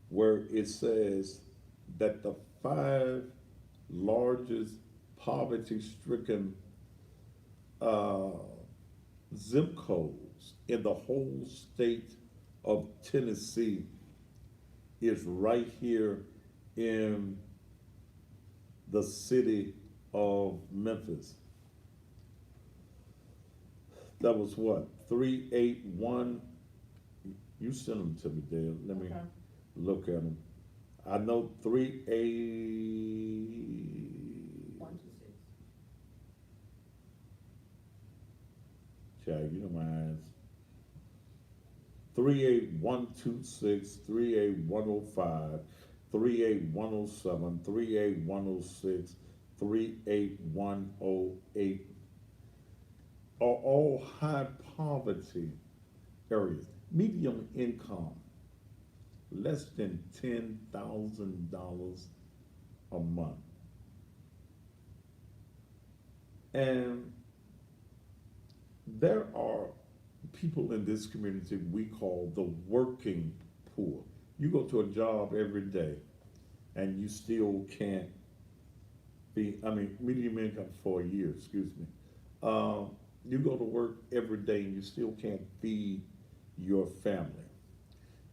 where it says that the five largest poverty stricken uh, zip codes in the whole state of Tennessee is right here in the city of Memphis? That was what? 381. You sent them to me, Dale. Let me Okay. look at them. I know 38. 126. Child, you know my eyes. 38126, 38105, 38107, 38106, 38108 are all high poverty areas. Medium income, less than $10,000 a month. And there are people in this community we call the working poor. You go to a job every day and you still can't medium income for a year, excuse me. You go to work every day and you still can't feed your family.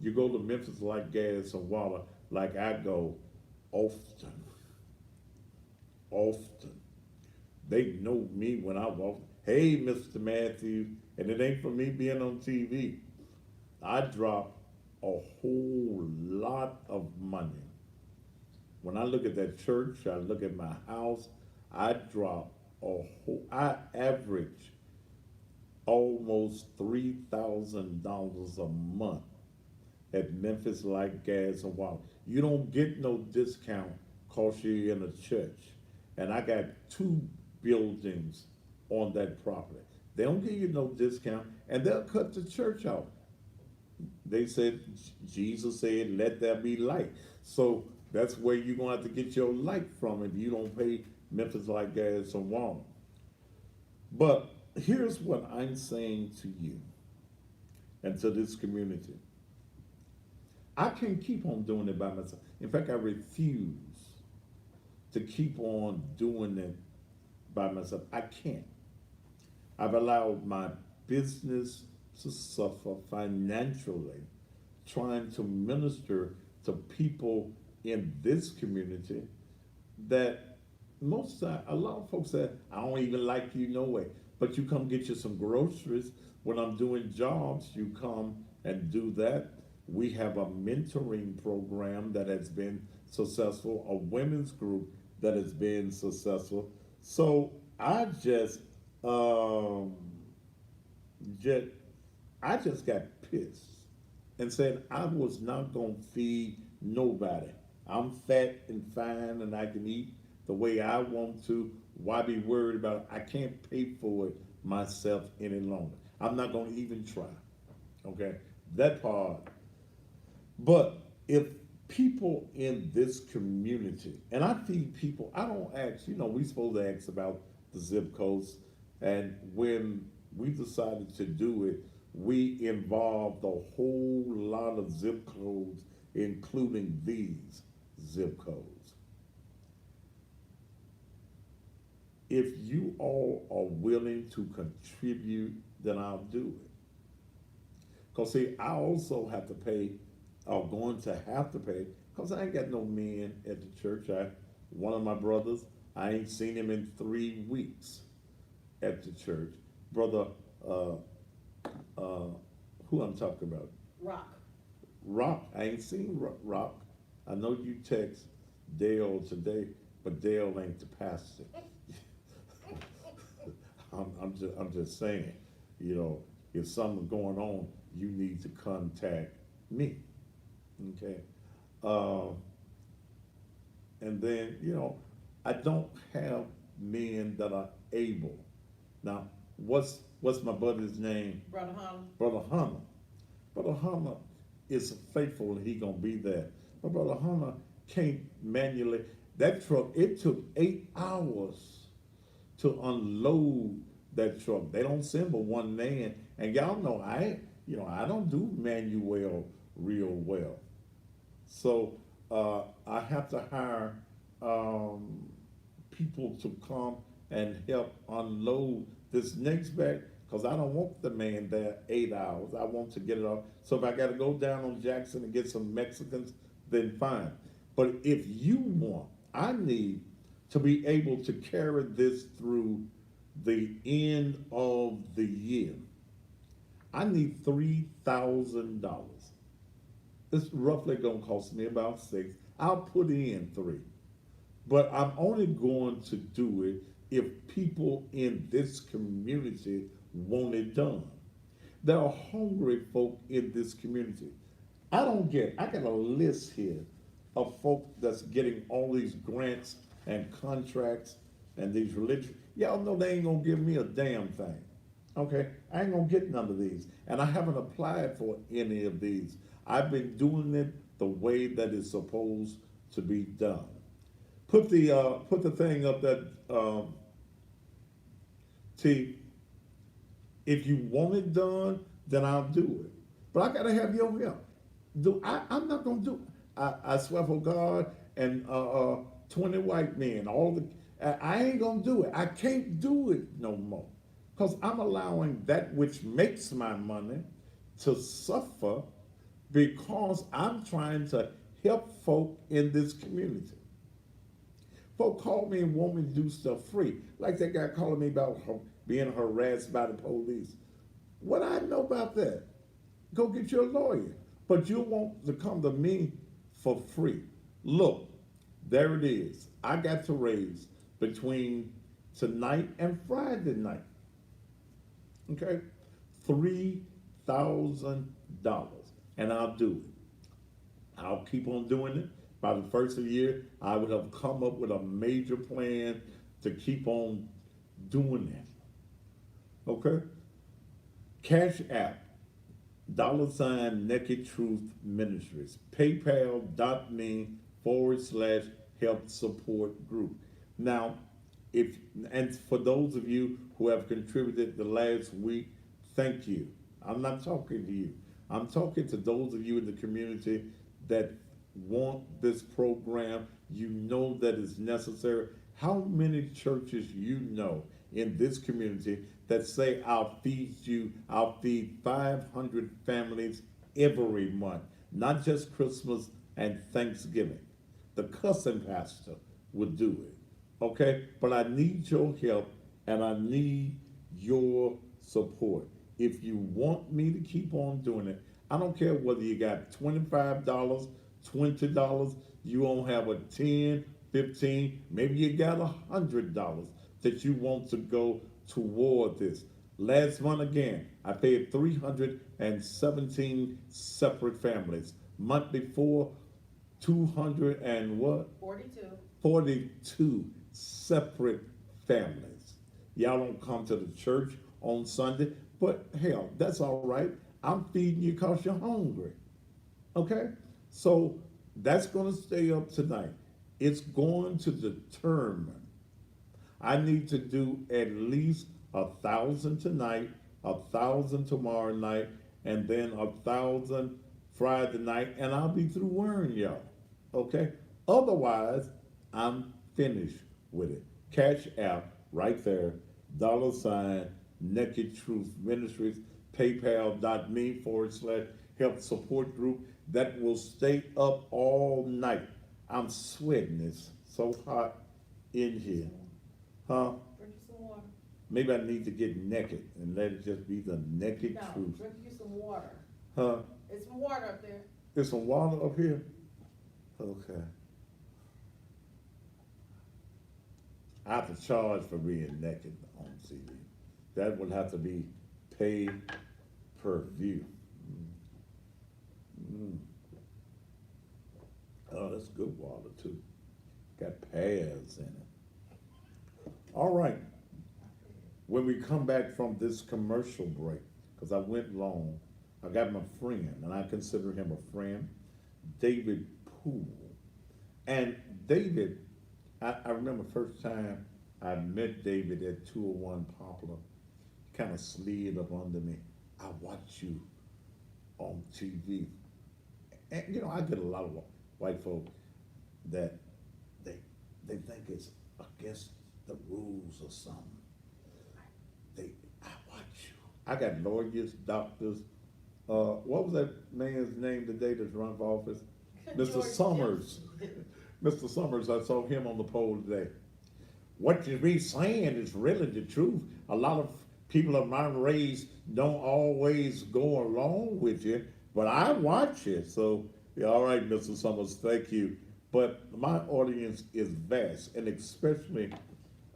You go to Memphis like gas and water, like I go often. They know me when I walk. Hey, Mr. Matthews, and it ain't for me being on TV. I drop a whole lot of money. When I look at that church, I look at my house, I average almost $3,000 a month at Memphis Light Gas and Water. You don't get no discount cause you're in a church. And I got 2 buildings on that property. They don't give you no discount, and they'll cut the church out. They said, Jesus said, let there be light. So that's where you're going to have to get your light from if you don't pay Memphis Light Gas and Water. But here's what I'm saying to you and to this community. I can't keep on doing it by myself. In fact, I refuse to keep on doing it by myself. I can't. I've allowed my business to suffer financially trying to minister to people in this community that a lot of folks say, I don't even like you no way. But you come get you some groceries. When I'm doing jobs, you come and do that. We have a mentoring program that has been successful, a women's group that has been successful. So I just got pissed and said I was not gonna feed nobody. I'm fat and fine and I can eat the way I want to. Why be worried about it? I can't pay for it myself any longer. I'm not gonna even try. Okay? That part. But if people in this community, and I feed people, I don't ask, we supposed to ask about the zip codes, and when we decided to do it, we involved a whole lot of zip codes, including these zip codes. If you all are willing to contribute, then I'll do it. Because see, I also have to pay, or going to have to pay, because I ain't got no men at the church. One of my brothers, I ain't seen him in 3 weeks at the church. Brother, who I'm talking about? Rock. I ain't seen Rock. I know you text Dale today, but Dale ain't the pastor. I'm just saying, if something's going on, you need to contact me. Okay. And then, I don't have men that are able. Now, what's my buddy's name? Brother Hunter. Brother Hunter. Brother Hunter is faithful and he gonna be there. But Brother Hunter can't manually. That truck, it took 8 hours to unload that truck. They don't send but one man, and y'all know I don't do Manuel real well. So I have to hire um, people to come and help unload this next bag because I don't want the man there 8 hours. I want to get it off. So if I got to go down on Jackson and get some Mexicans, then fine. But if you want, I need to be able to carry this through the end of the year. I need $3,000. It's roughly gonna cost me about six. I'll put in three, but I'm only going to do it if people in this community want it done. There are hungry folk in this community. I got a list here of folk that's getting all these grants and contracts and these religious. Y'all know they ain't gonna give me a damn thing. Okay, I ain't gonna get none of these, and I haven't applied for any of these. I've been doing it the way that it's supposed to be done. Put the thing up that T. If you want it done, then I'll do it. But I gotta have your help. I'm not gonna do it. I swear for God and 20 white men, I ain't gonna do it. I can't do it no more. Because I'm allowing that which makes my money to suffer because I'm trying to help folk in this community. Folk call me and want me to do stuff free. Like that guy calling me about being harassed by the police. What I know about that? Go get your lawyer. But you want to come to me for free. Look, there it is. I got to raise between tonight and Friday night. Okay? $3,000. And I'll do it. I'll keep on doing it. By the first of the year, I would have come up with a major plan to keep on doing that. Okay? Cash App, $ Naked Truth Ministries, paypal.me/help support group. Now, and for those of you who have contributed the last week, thank you. I'm not talking to you. I'm talking to those of you in the community that want this program. You know that it's necessary. How many churches you know in this community that say, I'll feed 500 families every month, not just Christmas and Thanksgiving. The cussing pastor would do it, okay? But I need your help and I need your support. If you want me to keep on doing it, I don't care whether you got $25, $20, you won't have a 10, 15, maybe you got $100 that you want to go toward this. Last month again, I paid 317 separate families. Month before, 200 and what? 42. 42 separate families. Y'all don't come to the church on Sunday, but hell, that's all right. I'm feeding you because you're hungry. Okay? So that's going to stay up tonight. It's going to determine. I need to do at least 1,000 tonight, 1,000 tomorrow night, and then 1,000 Friday night, and I'll be through worrying y'all. Okay? Otherwise, I'm finished with it. Cash App right there, $ Naked Truth Ministries, paypal.me/help support group. That will stay up all night. I'm sweating. It's so hot in here. Huh? Drink you some water. Maybe I need to get naked and let it just be the naked No, truth. drink you some water. Huh? There's some water up there. There's some water up here? Okay. I have to charge for being naked on TV. That would have to be pay per view. Oh, that's good water too. Got pads in it. All right. When we come back from this commercial break, because I went long, I got my friend, and I consider him a friend, David Poole. And David, I remember first time I met David at 201 Poplar. kind of slid up under me. I watch you on TV. And, you know, I get a lot of white folk that they think it's against the rules or something. I watch you. I got lawyers, doctors. What was that man's name today that's run for office? Mr. George Summers. Mr. Summers, I saw him on the poll today. What you be saying is really the truth. A lot of people of my race don't always go along with you, but I watch it. So, yeah, all right, Mr. Summers, thank you. But my audience is vast, and especially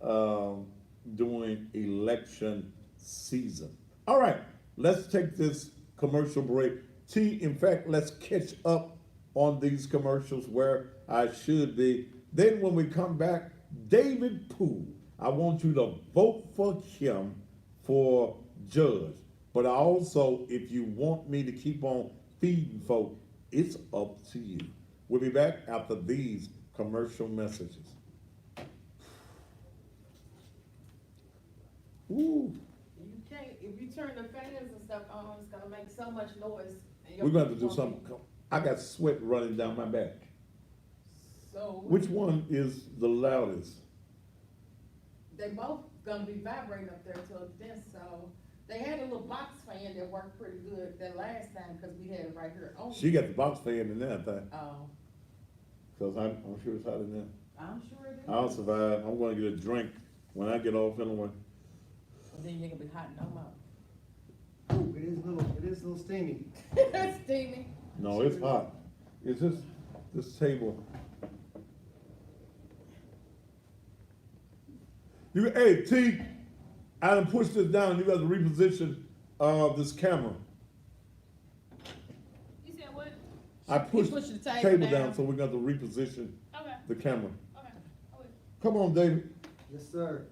during election season. All right, let's take this commercial break. In fact, let's catch up on these commercials where I should be. Then when we come back, David Poole, I want you to vote for him for judge. But also, if you want me to keep on feeding folk, it's up to you. We'll be back after these commercial messages. Ooh. You can't, if you turn the fans and stuff on, it's gonna make so much noise. and your We're going to people do won't something. I got sweat running down my back. be- So. Which one is the loudest? They both gonna be vibrating up there to a extent, so. They had a little box fan that worked pretty good that last time, cause we had it right here on. She got the box fan in there, I think. Oh, Because I'm sure it's hot in there. I'm sure it is. I'll survive. I'm going to get a drink when I get off anyway. And then you ain't gonna be hot no more. Ooh, it is a little steamy. Steamy. No, it's hot. It's just this table. Hey, T, I done pushed this down. You got to reposition this camera. You said what? I pushed pushed the the table table down, down. so we got to reposition Okay, the camera. okay. I will. Come on, David. Yes, sir.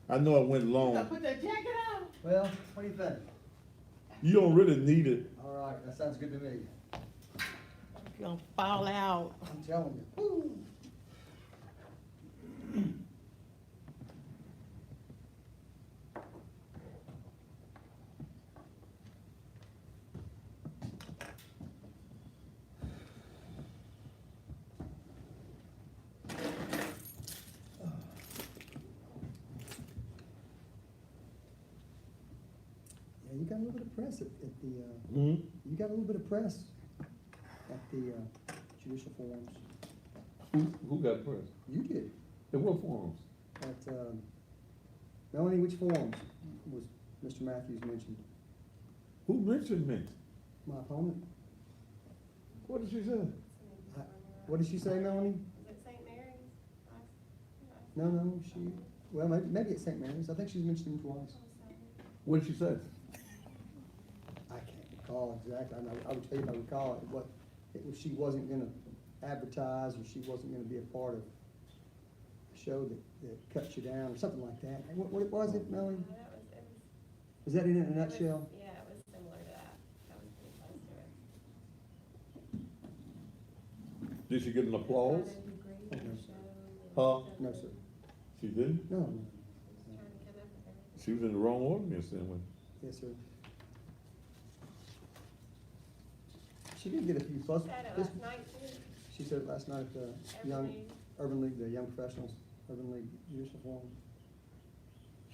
I know I went You long. gotta put that jacket on. Well, what do you think? You don't really need it. All right, that sounds good to me. You're gonna fall out. I'm telling you. Woo. Yeah, you got a little bit of press at the, Hmm? you got a little bit of press at the judicial forums. Who got press? You did. In what forums? At, Melanie, which forums was Mr. Matthews mentioned? Who mentioned me? My opponent? What did she say? What did she say, Melanie? Is it St. Mary's? No, well, maybe it's St. Mary's. I think she's mentioned him twice. What did she say? I can't recall exactly. I would tell you if I recall it, what, she wasn't gonna advertise or she wasn't gonna be a part of a show that cuts you down or something like that. What was it, Melanie? Was that in a nutshell? Yeah, it was similar to that. That was pretty close to it. Did she get an applause? Okay. Huh? No, sir. She didn't? No, Trying to come up with everything. She was in the wrong audience then. yes, sir. She did get a few plus. Said it last night too. She said it last night at the Urban League, the Young Professionals, Urban League Judicial Forum.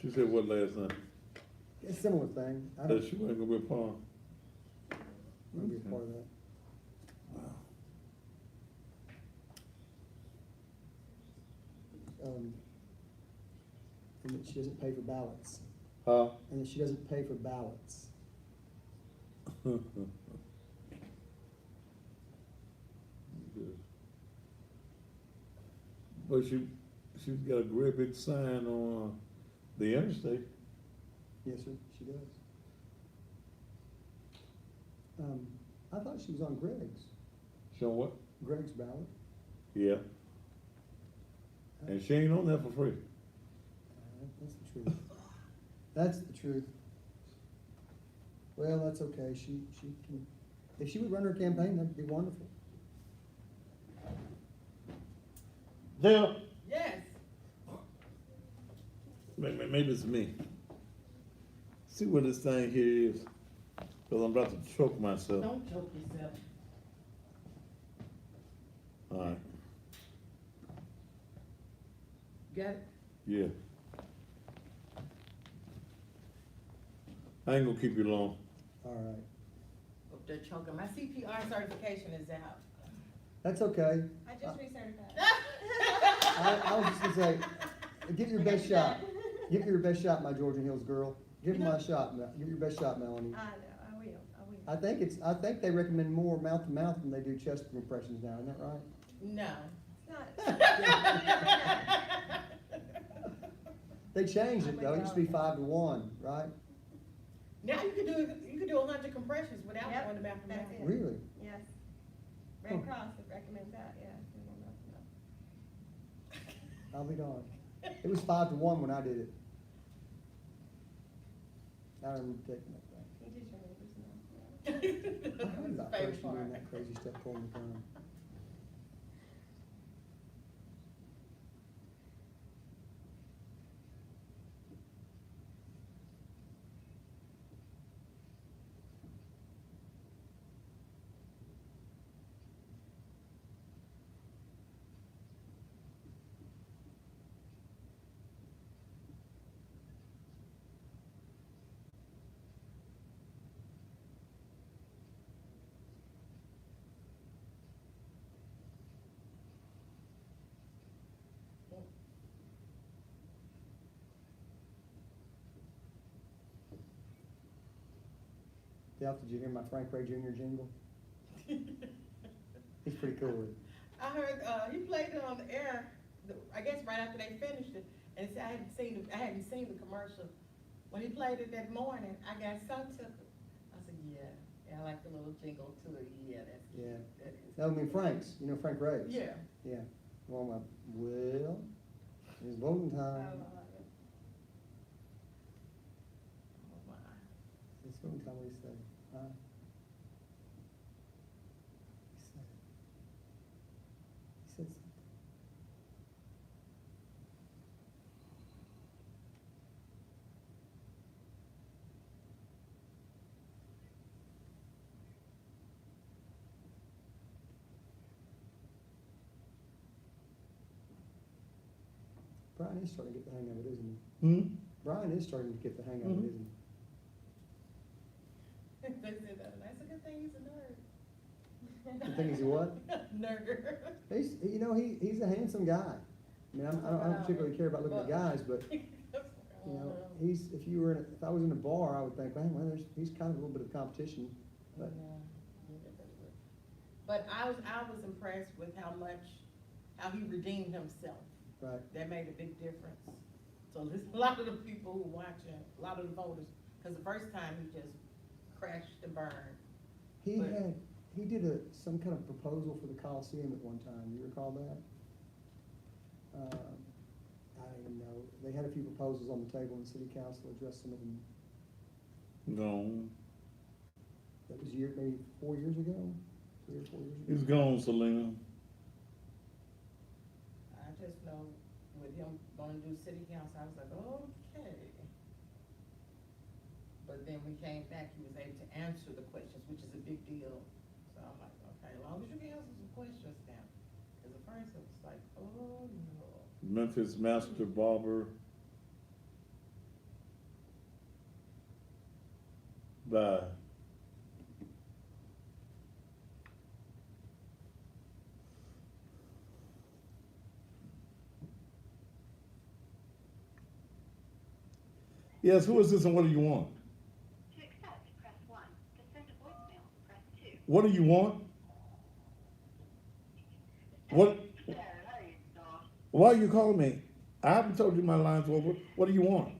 She said what last night? It's a similar thing. I That don't she wasn't gonna be a part. want to be a part of that. Wow. And that she doesn't pay for ballots. Huh? And that she doesn't pay for ballots. But she's got a great big sign on the interstate. Yes, sir, she does. I thought she was on Show what? Greg's ballot. Yeah. And she ain't on that for free. That's the truth. That's the truth. Well, that's okay. She can, if she would run her campaign, that'd be wonderful. There. Yes. Maybe it's me. See what this thing here is? Cause I'm about to choke myself. Don't choke yourself. Alright, Got it? yeah. I ain't gonna keep you long. All right. Up there choking. My CPR certification is out. That's okay. I just recertified. I was just gonna say, give it your best shot. Give it your best shot, my Georgian Hills girl. Give it my shot, give it your best shot, Melanie. I know, I will. I think they recommend more mouth to mouth than they do chest compressions now, isn't that right? No. It's not. They changed it though, it used to be 5-to-1, right? Now you can do 100 compressions without Yep, going to bathroom. that's it. Really? Yes. Huh. Red Cross would recommend that, yeah. We will not know. I'll be darned. It was 5-to-1 when I did it. I remember taking that thing. He just remembers now. I heard about Favorite first you doing part. that crazy stuff pulling the gun. Delph, did you hear my Frank Ray Jr. jingle? He's pretty cool with it. I heard, he played it on the air, I guess right after they finished it, and said I hadn't seen the commercial. When he played it that morning, I got so tickled. I said, yeah, I like the little jingle too, yeah, that's cute. Yeah. That is. No, I mean Frank's, you know Frank Ray's? Yeah. Yeah. Well, it's voting Oh, time. I love it. Oh, my. It's voting time, what do you say? Huh? He said something. Brian is starting to get the hang of it, isn't he? Hmm? Brian is starting to get the hang of it, isn't he? They said that, that's a good thing he's a nerd. The thing is, what? Nerd. He's a handsome guy. I mean, I don't particularly care about looking at guys, but, if I was in a bar, I would think, man, well, he's kind of a little bit of competition, but. But I was impressed with how he redeemed himself. Right. That made a big difference. So there's a lot of the people who watching, a lot of the voters, because the first time he just crashed and burned. He But- did some kind of proposal for the Coliseum at one time, do you recall that? I don't even know, they had a few proposals on the table and the city council addressed some of them, No. that was maybe 4 years ago, 3 or 4 years ago. He's gone, Selena. I just know with him going to do city council, I was like, okay. But then we came back, he was able to answer the questions, which is a big deal. So I'm like, okay, as long as you can answer some questions now. Because at first it was like, oh no. Memphis Master Barber. Bye. Yes, who is this and what do you want? To accept, press 1. To send a voicemail, press 2. What do you want? What? Why are you calling me? I haven't told you my line's over. What do you want?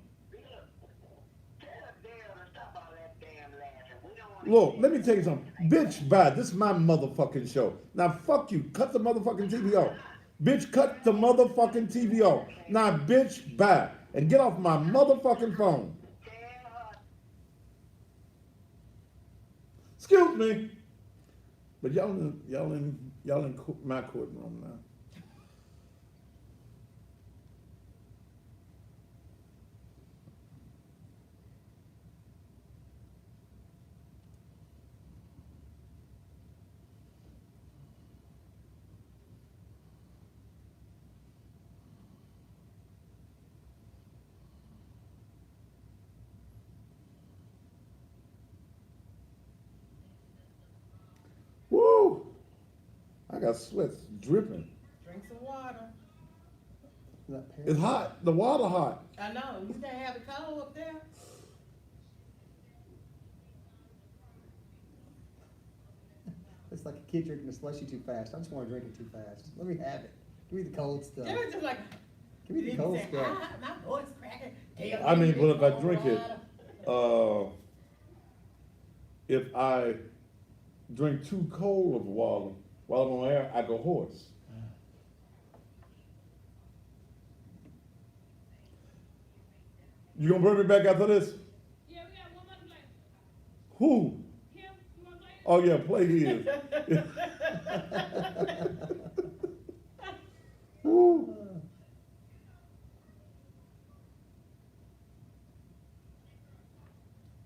Look, let me tell you something. Bitch, bye. This is my motherfucking show. Now, fuck you. Cut the motherfucking TV off. Bitch, cut the motherfucking TV off. Now, bitch, bye. And get off my motherfucking phone. Excuse me. But y'all in my courtroom now. got sweat dripping. Drink some water. That It's hot. The water hot. I know, you can't have it cold up there. It's like a kid drinking a slushy too fast. I just want to drink it too fast. Let me have it. Give me the cold stuff. It was just like, Give me the you cold say, stuff. my voice cracking. Hell, I mean, give me but if I cold drink it, water. if I drink too cold of water while I'm on air, I go hoarse. You gonna bring me back after this? Yeah, we got one more to play. Who? Kim, you wanna play? Oh yeah, play his. Woo.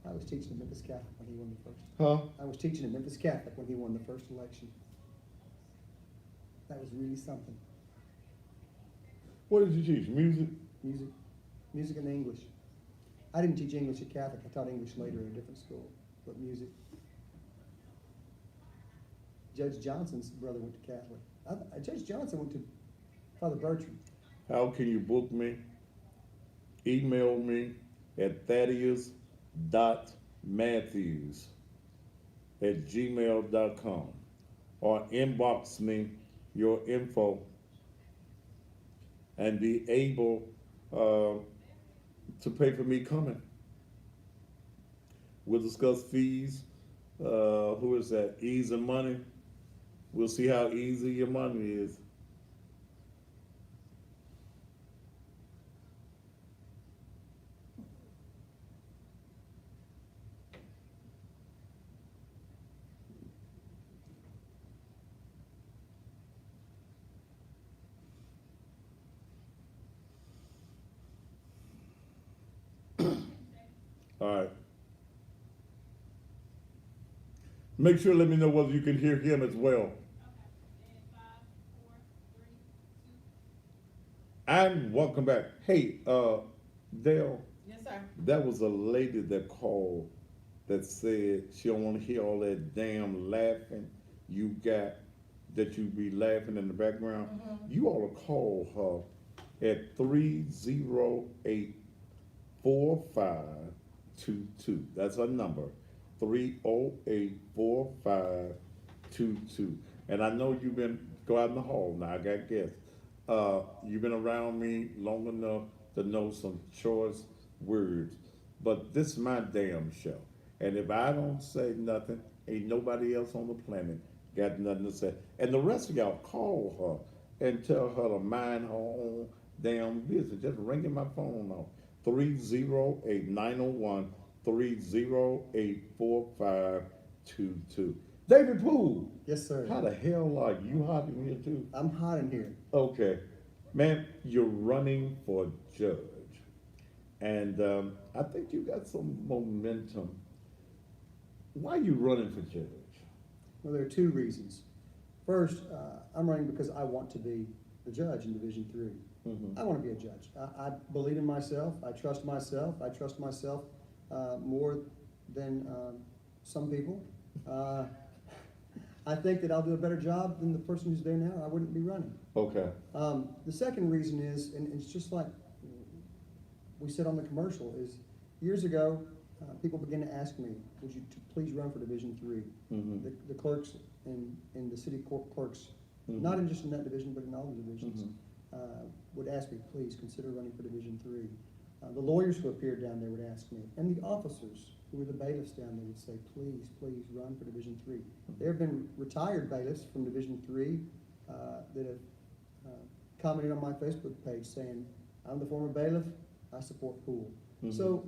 I was teaching at Memphis Catholic when he won the first. Huh? I was teaching at Memphis Catholic when he won the first election. That was really something. What did you teach? Music? Music and English. I didn't teach English at Catholic. I taught English later at a different school, but music. Judge Johnson's brother went to Catholic. Judge Johnson went to Father Bertram. How can you book me? Email me at thaddeus.matthews@gmail.com or inbox me your info and be able to pay for me coming. We'll discuss fees. Who is that? Ease and money. We'll see how easy your money is. All right. Make sure, let me know whether you can hear him as well. Okay. And 5, 4, 3, 2. And welcome back. Hey, Dale, Yes, sir. that was a lady that called that said she don't want to hear all that damn laughing you got, that you be laughing in the background. Mhm. You ought to call her at 308-4522. That's her number, 308-4522. And I know you've been, go out in the hall now, I got guests. You've been around me long enough to know some choice words, but this is my damn show. And if I don't say nothing, ain't nobody else on the planet got nothing to say. And the rest of y'all call her and tell her to mind her own damn business. Just ringing my phone off. 308-901-308-4522. David Poole, Yes, sir. how the hell are you hot in here too? I'm hot in here. Okay. Man, you're running for judge. And I think you got some momentum. Why are you running for judge? Well, there are two reasons. First, I'm running because I want to be the judge in Division 3. Mhm. I want to be a judge. I believe in myself. I trust myself. I trust myself more than some people. I think that I'll do a better job than the person who's there now. I wouldn't be running. Okay. The second reason is, and it's just like we said on the commercial, is years ago, people began to ask me, would you please run for Division 3? Mhm. The clerks and the city court clerks, Mhm. not in just in that division, but in all the divisions, Mhm. would ask me, please consider running for Division 3. The lawyers who appeared down there would ask me, and the officers who were the bailiffs down there would say, please, please run for Division 3. There have been retired bailiffs from Division 3 that have commented on my Facebook page saying, I'm the former bailiff, I support Poole. Mhm. So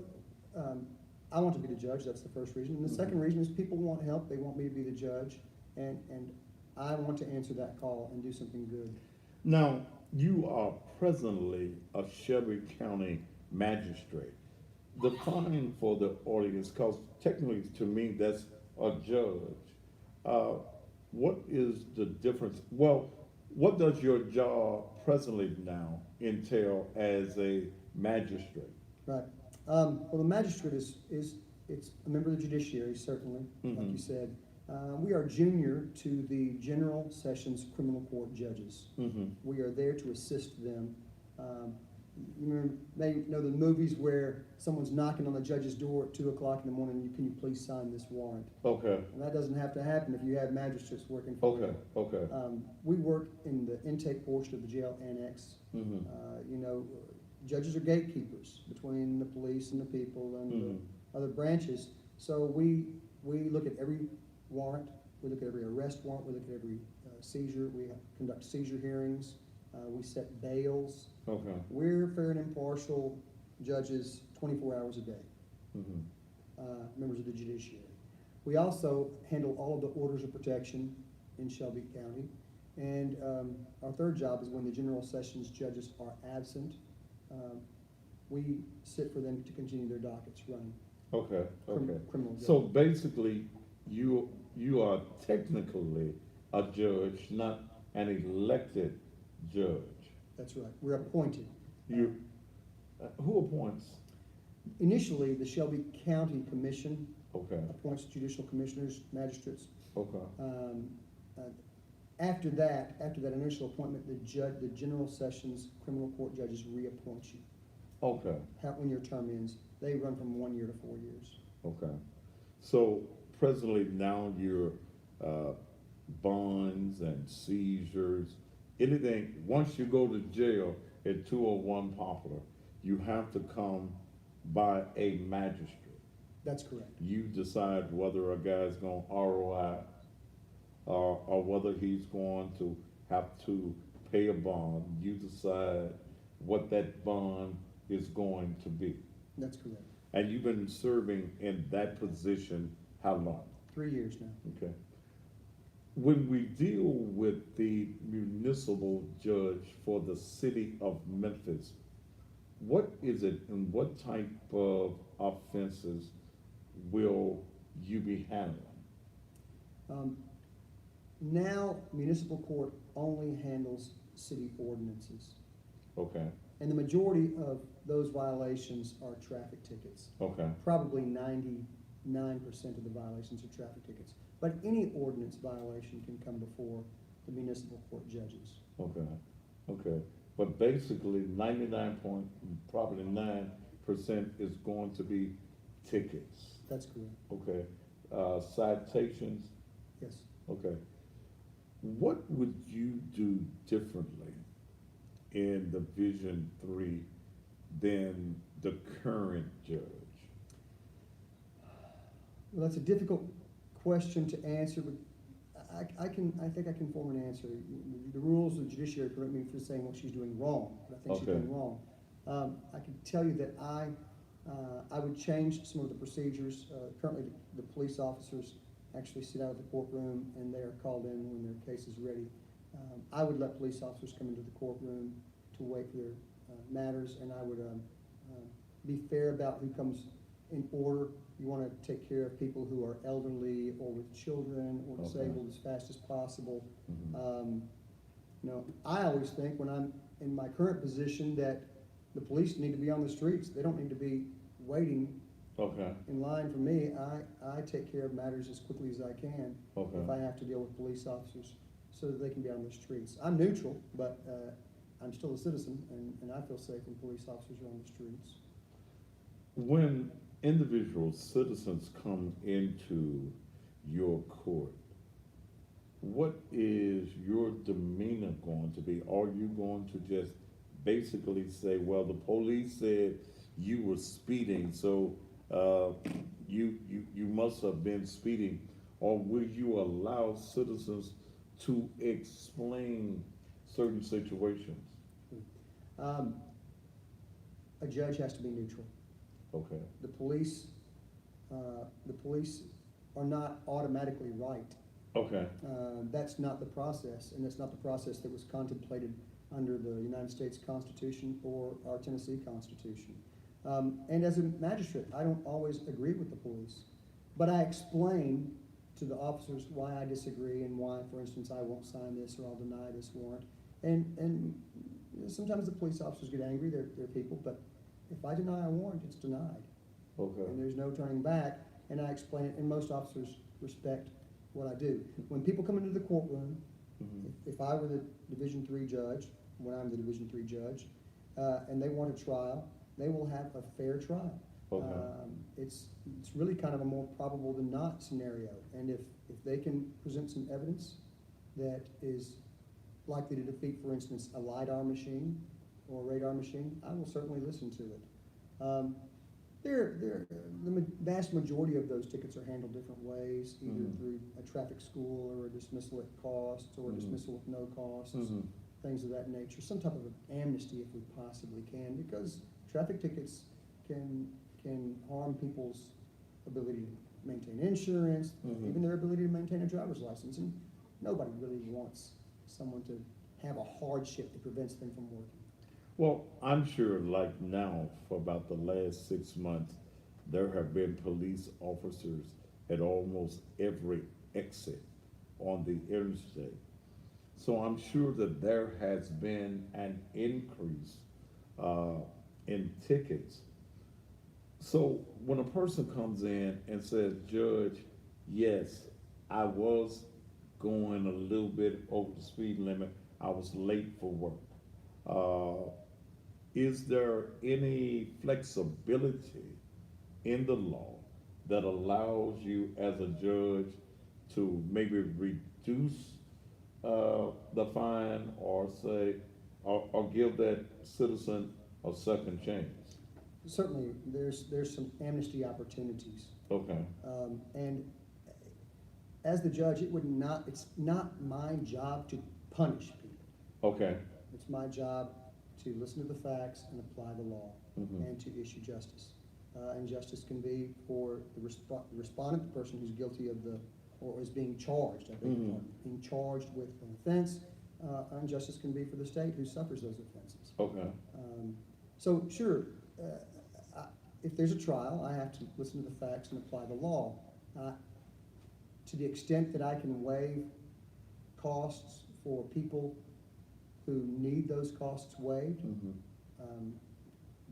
I want to be the judge, that's the first reason. And the second reason is people want help, they want me to be the judge, and I want to answer that call and do something good. Now, you are presently a Shelby County magistrate. Define for the audience, because technically to me that's a judge. What is the difference? Well, what does your job presently now entail as a magistrate? Right. Well, the magistrate is it's a member of the judiciary, certainly, like Mhm. you said. We are junior to the General Sessions Criminal Court judges. Mm-hmm. We are there to assist them. You may know the movies where someone's knocking on the judge's door at 2 o'clock in the morning, can you please sign this warrant? Okay, And that doesn't have to happen if you have magistrates working for you. okay. We work in the intake portion of the jail annex. Mm-hmm. You know, judges are gatekeepers between the police and the people and Mhm. the other branches. So we look at every warrant, we look at every arrest warrant, we look at every seizure, we conduct seizure hearings, we set bails. Okay. We're fair and impartial judges 24 hours a day, Mm-hmm. members of the judiciary. We also handle all of the orders of protection in Shelby County. And our third job is when the General Sessions judges are absent, we sit for them to continue their dockets running. Okay, okay. Criminal So judge. basically, you are technically a judge, not an elected judge. That's right, we're appointed. You, who appoints? Initially, the Shelby County Commission Okay, appoints judicial commissioners, magistrates. okay, After that initial appointment, the General Sessions Criminal Court judges reappoint you. okay, When your term ends, they run from 1 year to 4 years. okay. So presently now your bonds and seizures, anything, once you go to jail at 201 Poplar, you have to come by a magistrate. That's correct. You decide whether a guy's gonna ROI or whether he's going to have to pay a bond. You decide what that bond is going to be. That's correct. And you've been serving in that position how long? 3 years now. Okay. When we deal with the municipal judge for the city of Memphis, what is it and what type of offenses will you be handling? Now, municipal court only handles city ordinances. Okay, And the majority of those violations are traffic tickets. okay, Probably 99% of the violations are traffic tickets. But any ordinance violation can come before the municipal court judges. okay, okay. But basically 99% is going to be tickets, That's correct. okay? Citations, Yes. okay. What would you do differently in Division 3 than the current judge? Well, that's a difficult question to answer, but I think I can form an answer. The rules of the judiciary prevent me from saying what she's doing wrong, but I think she's Okay. doing wrong. I can tell you that I would change some of the procedures. Currently, the police officers actually sit out of the courtroom and they are called in when their case is ready. I would let police officers come into the courtroom to wait for their matters, and I would be fair about who comes in order. You want to take care of people who are elderly or with children or Okay. disabled as fast as possible. Mhm. You know, I always think when I'm in my current position that the police need to be on the streets. They don't need to be waiting Okay, in line for me. I take care of matters as quickly as I can if I okay, have to deal with police officers so that they can be on the streets. I'm neutral, but I'm still a citizen, and I feel safe when police officers are on the streets. when individual citizens come into your court, what is your demeanor going to be? Are you going to just basically say, well, the police said you were speeding, so you must have been speeding? Or will you allow citizens to explain certain situations? A judge has to be neutral. Okay, The police are not automatically right. okay, That's not the process, and that's not the process that was contemplated under the United States Constitution or our Tennessee Constitution. And as a magistrate, I don't always agree with the police, but I explain to the officers why I disagree and why, for instance, I won't sign this or I'll deny this warrant. And sometimes the police officers get angry, they're people, but if I deny a warrant, it's denied. okay, And there's no turning back, and I explain it, and most officers respect what I do. When people come into the courtroom, Mhm. if I were the Division III judge, when I'm the Division III judge, and they want a trial, they will have a fair trial. Okay. It's really kind of a more probable than not scenario, and if they can present some evidence that is likely to defeat, for instance, a LiDAR machine or a radar machine, I will certainly listen to it. The vast majority of those tickets are handled different ways, either Mhm. through a traffic school or a dismissal at cost, or a Mhm. dismissal with no costs, Mhm. things of that nature, some type of amnesty if we possibly can, because traffic tickets can harm people's ability to maintain insurance, Mhm. even their ability to maintain a driver's license, and nobody really wants someone to have a hardship that prevents them from working. Well, I'm sure like now, for about the last 6 months, there have been police officers at almost every exit on the interstate. So I'm sure that there has been an increase uh, in tickets. So when a person comes in and says, Judge, yes, I was going a little bit over the speed limit, I was late for work. Is there any flexibility in the law that allows you as a judge to maybe reduce the fine or say, or give that citizen a second chance? Certainly, there's some amnesty opportunities. Okay, And as the judge, it's not my job to punish people. okay, It's my job to listen to the facts and apply the law Mhm. and to issue justice. And justice can be for the respondent, the person who's guilty of or is being charged, I beg your Mhm. pardon, being charged with an offense. And justice can be for the state who suffers those offenses. okay, So sure, if there's a trial, I have to listen to the facts and apply the law. To the extent that I can waive costs for people who need those costs waived, Mhm.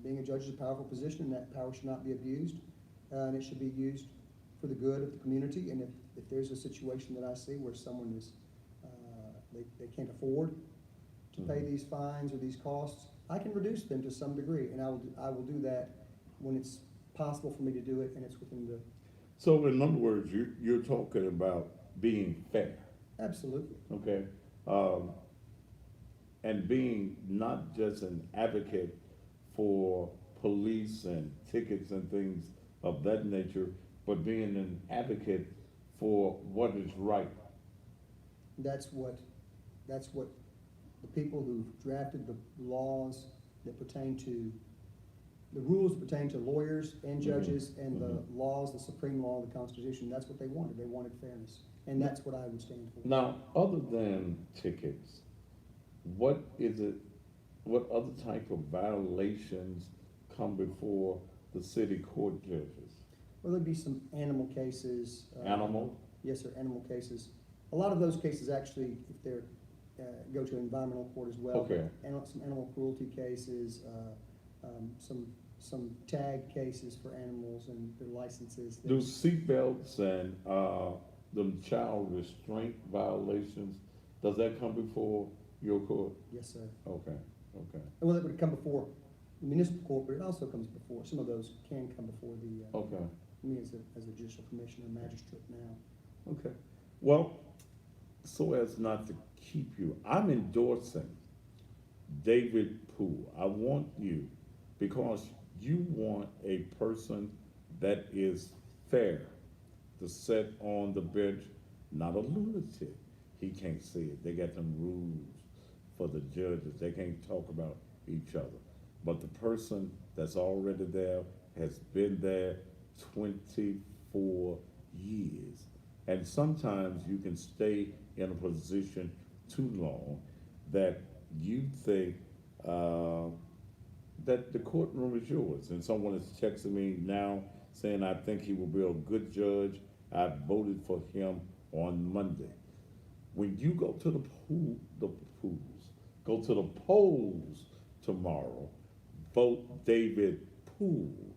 being a judge is a powerful position, and that power should not be abused, and it should be used for the good of the community. And if there's a situation that I see where someone is, they can't afford to pay Mhm. these fines or these costs, I can reduce them to some degree, and I will do that when it's possible for me to do it, and it's within the, So in other words, you're talking about being fair, absolutely. okay? And being not just an advocate for police and tickets and things of that nature, but being an advocate for what is right. That's what the people who drafted the laws that pertain to, the rules that pertain to lawyers and judges and the Mhm. laws, the supreme law of the Constitution, that's what they wanted. They wanted fairness. And that's what I would stand for. Now, other than tickets, what is it, what other type of violations come before the city court judges? Well, there'd be some animal cases. Animal? Yes, sir, animal cases. A lot of those cases actually, if they're, go to environmental court as well. Okay. Some animal cruelty cases, some tag cases for animals and their licenses. Do seatbelts and, the child restraint violations, does that come before your court? Yes, sir. Okay, okay, Well, it would come before the municipal court, but it also comes before, some of those can come before okay, me as a judicial commissioner, magistrate now. okay. Well, so as not to keep you, I'm endorsing David Poole. I want you, because you want a person that is fair to sit on the bench, not a lunatic. He can't say it. They got them rules for the judges. They can't talk about each other. But the person that's already there has been there 24 years. And sometimes you can stay in a position too long that you think that the courtroom is yours. And someone is texting me now saying, I think he will be a good judge. I voted for him on Monday. When you go to the polls tomorrow, vote David Poole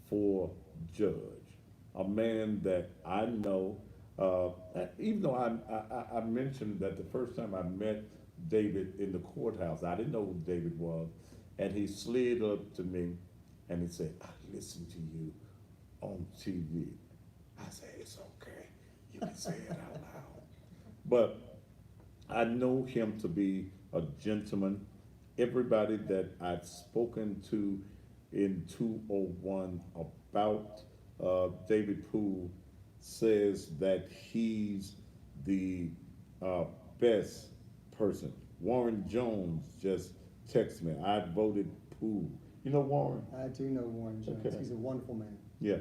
for judge, a man that I know Even though I mentioned that the first time I met David in the courthouse, I didn't know who David was, and he slid up to me and he said, "I listened to you on TV." I said, "It's okay, you can say it out loud." But I know him to be a gentleman. Everybody that I've spoken to in 201 about David Poole says that he's the best person. Warren Jones just texted me, "I voted Poole." You know Warren? I do know Warren Jones. Okay. He's a wonderful man. Yeah.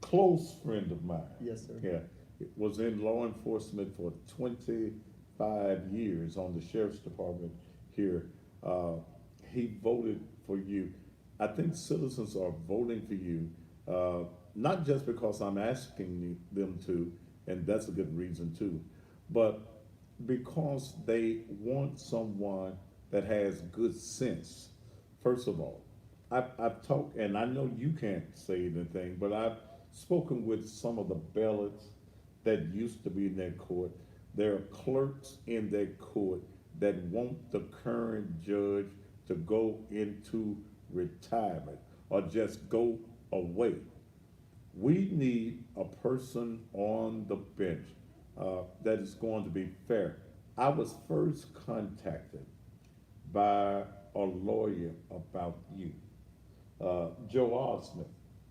Close friend of mine. Yes, sir. Yeah. Was in law enforcement for 25 years on the sheriff's department here. He voted for you. I think citizens are voting for you, not just because I'm asking them to, and that's a good reason too, but because they want someone that has good sense. First of all, I've talked, and I know you can't say anything, but I've spoken with some of the bailiffs that used to be in that court. There are clerks in that court that want the current judge to go into retirement or just go away. We need a person on the bench that is going to be fair. I was first contacted by a lawyer about you, Joe Osmond.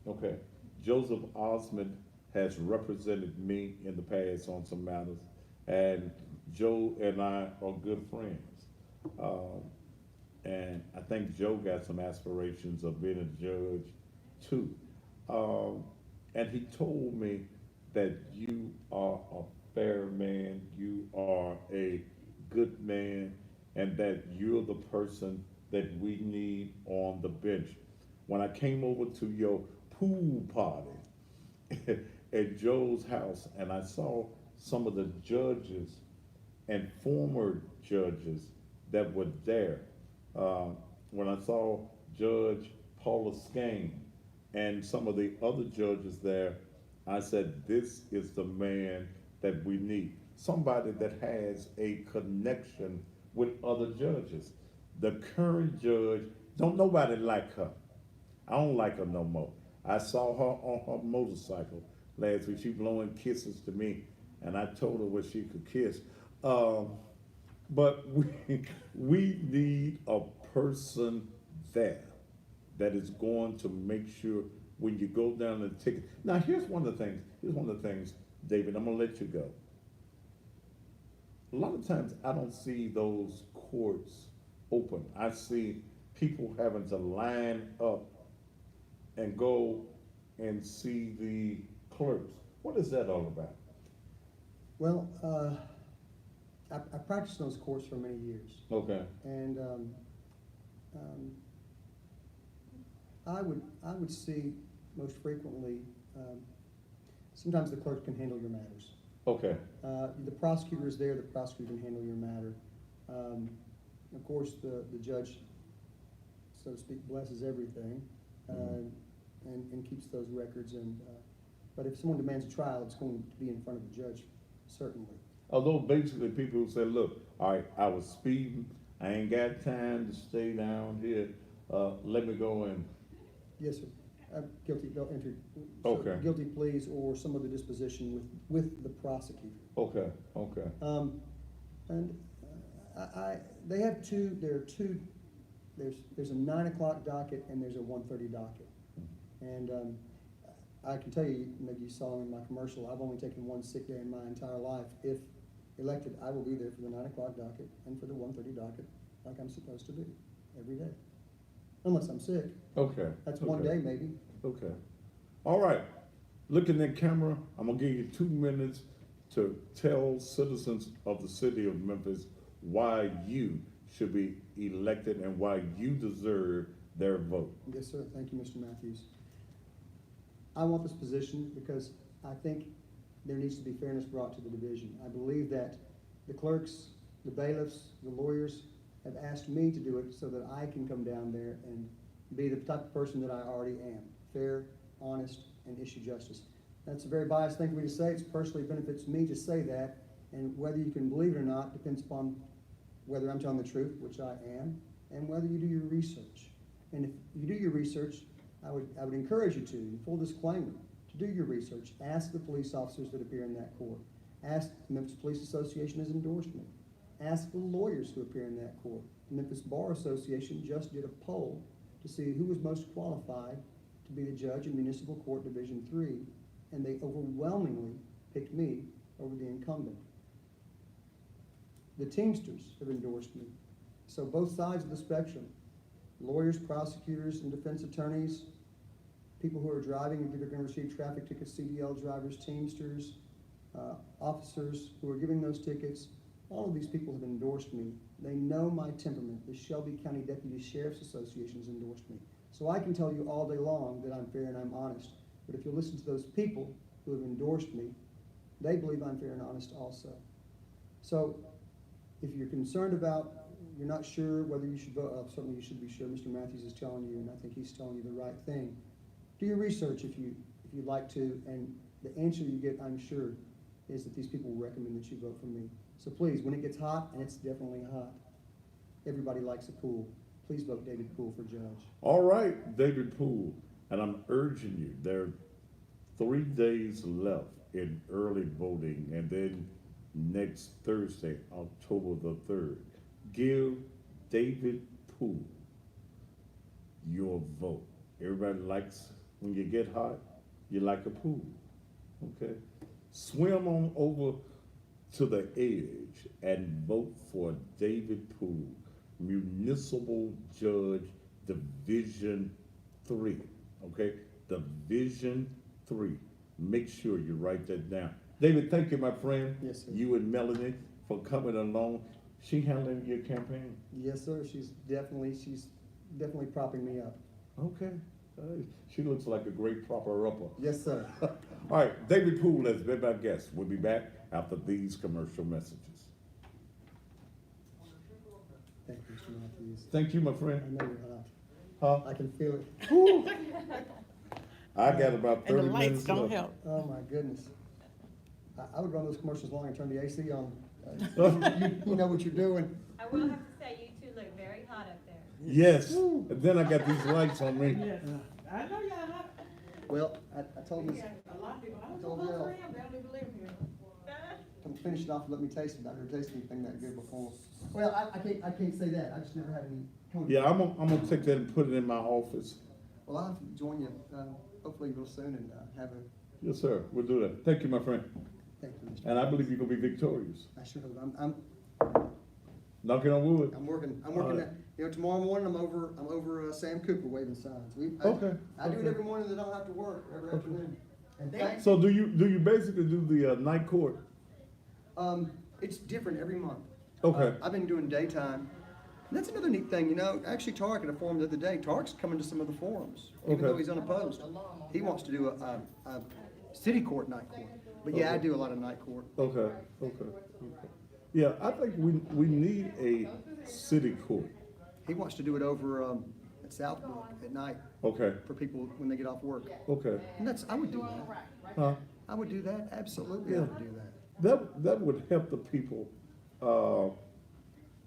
Okay, Joseph Osmond has represented me in the past on some matters, and Joe and I are good friends. And I think Joe got some aspirations of being a judge too. And he told me that you are a fair man, you are a good man, and that you're the person that we need on the bench. When I came over to your pool party at Joe's house and I saw some of the judges and former judges that were there, when I saw Judge Paula Skane and some of the other judges there, I said, this is the man that we need. Somebody that has a connection with other judges. The current judge, don't nobody like her. I don't like her no more. I saw her on her motorcycle last week. She blowing kisses to me, and I told her what she could kiss. But we need a person there that is going to make sure when you go down the ticket. Now, here's one of the things, David, I'm gonna let you go. A lot of times I don't see those courts open. I see people having to line up and go and see the clerks. What is that all about? Well, I practiced those courts for many years, Okay. and I would see most frequently. Sometimes the clerk can handle your matters. Okay. The prosecutor is there. The prosecutor can handle your matter. Of course, the judge, so to speak, blesses everything and keeps those records. But if someone demands a trial, it's going to be in front of the judge, certainly. Although basically people who say, look, all right, I was speeding, I ain't got time to stay down here, let me go and. Yes, sir. Guilty, they'll enter. Okay. Guilty pleas or some other disposition with the prosecutor. Okay, okay. And they have two, there are two, there's a 9 o'clock docket and there's a 1:30 docket. And I can tell you, maybe you saw in my commercial, I've only taken one sick day in my entire life. If elected, I will be there for the 9 o'clock docket and for the 1:30 docket, like I'm supposed to be, every day. Unless I'm sick. Okay. That's one okay. day maybe. Okay. All right. Look in that camera. I'm gonna give you 2 minutes to tell citizens of the city of Memphis why you should be elected and why you deserve their vote. Yes, sir. Thank you, Mr. Matthews. I want this position because I think there needs to be fairness brought to the division. I believe that the clerks, the bailiffs, the lawyers have asked me to do it so that I can come down there and be the type of person that I already am, fair, honest, and issue justice. That's a very biased thing for me to say. It personally benefits me to say that. And whether you can believe it or not depends upon whether I'm telling the truth, which I am, and whether you do your research. And if you do your research, I would encourage you to, in full disclaimer, to do your research. Ask the police officers that appear in that court. Ask the Memphis Police Association has endorsed me. Ask the lawyers who appear in that court. The Memphis Bar Association just did a poll to see who was most qualified to be the judge in Municipal Court Division 3, and they overwhelmingly picked me over the incumbent. The Teamsters have endorsed me. So both sides of the spectrum, lawyers, prosecutors, and defense attorneys, people who are driving and either going to receive traffic tickets, CDL drivers, Teamsters, officers who are giving those tickets, all of these people have endorsed me. They know my temperament. The Shelby County Deputy Sheriff's Association has endorsed me. So I can tell you all day long that I'm fair and I'm honest. But if you listen to those people who have endorsed me, they believe I'm fair and honest also. So if you're concerned about, you're not sure whether you should vote, certainly you should be sure Mr. Matthews is telling you, and I think he's telling you the right thing. Do your research if you'd like to, and the answer you get, I'm sure, is that these people recommend that you vote for me. So please, when it gets hot, and it's definitely hot, everybody likes a pool. Please vote David Poole for judge. All right, David Poole, and I'm urging you, there are 3 days left in early voting, and then next Thursday, October the 3rd, give David Poole your vote. Everybody likes, when you get hot, you like a pool, okay? Swim on over to the edge and vote for David Poole, Municipal Judge Division 3, okay? Division 3. Make sure you write that down. David, thank you, my friend. Yes, sir. You and Melanie for coming along. She handling your campaign? Yes, sir. She's definitely propping me up. Okay. She looks like a great propper-upper. Yes, sir. All right, David Poole has been my guest. We'll be back after these commercial messages. Thank you, Mr. Matthews. Thank you, my I friend. know you're hot. Huh? I can feel it. Whew. I got about 30 And the lights minutes don't left. help. Oh, my goodness. I would run those commercials long and turn the AC on. You know what you're doing. I will have to say, you two look very hot up there. Yes, and then I got these lights on me. Yes, I know y'all hot. Well, I told We Ms. got a lot of people, I don't Told know Mel. for him, they don't even live here. I'm finish it off and let me taste it. I've never tasted anything that good before. Well, I can't say that. I just never had any. Yeah, I'm gonna take that and put it in my office. Well, I'll have to join you, hopefully real soon and, have a, Yes, sir, we'll do that. Thank you, my friend. thank you, Mr. And I believe you're gonna be victorious. I sure hope. I'm Knocking on wood. working All right. that, tomorrow morning I'm over Sam Cooper waving signs. Okay, I do it okay. every morning that I don't have to work, every afternoon. And thanks, So do you basically do the night court? it's different every month. Okay. I've been doing daytime. And that's another neat thing, actually Tark at a forum the other day, Tark's coming to some of the forums, even Okay. though he's unopposed. He wants to do a city court night court. But yeah, I do a lot of night court. Okay, okay. Yeah, I think we need a city court. He wants to do it over, at Southbrook at night Okay, for people when they get off work. okay. And I would do that. Huh? I would do that, absolutely, I Yeah. would do that. That would help the people,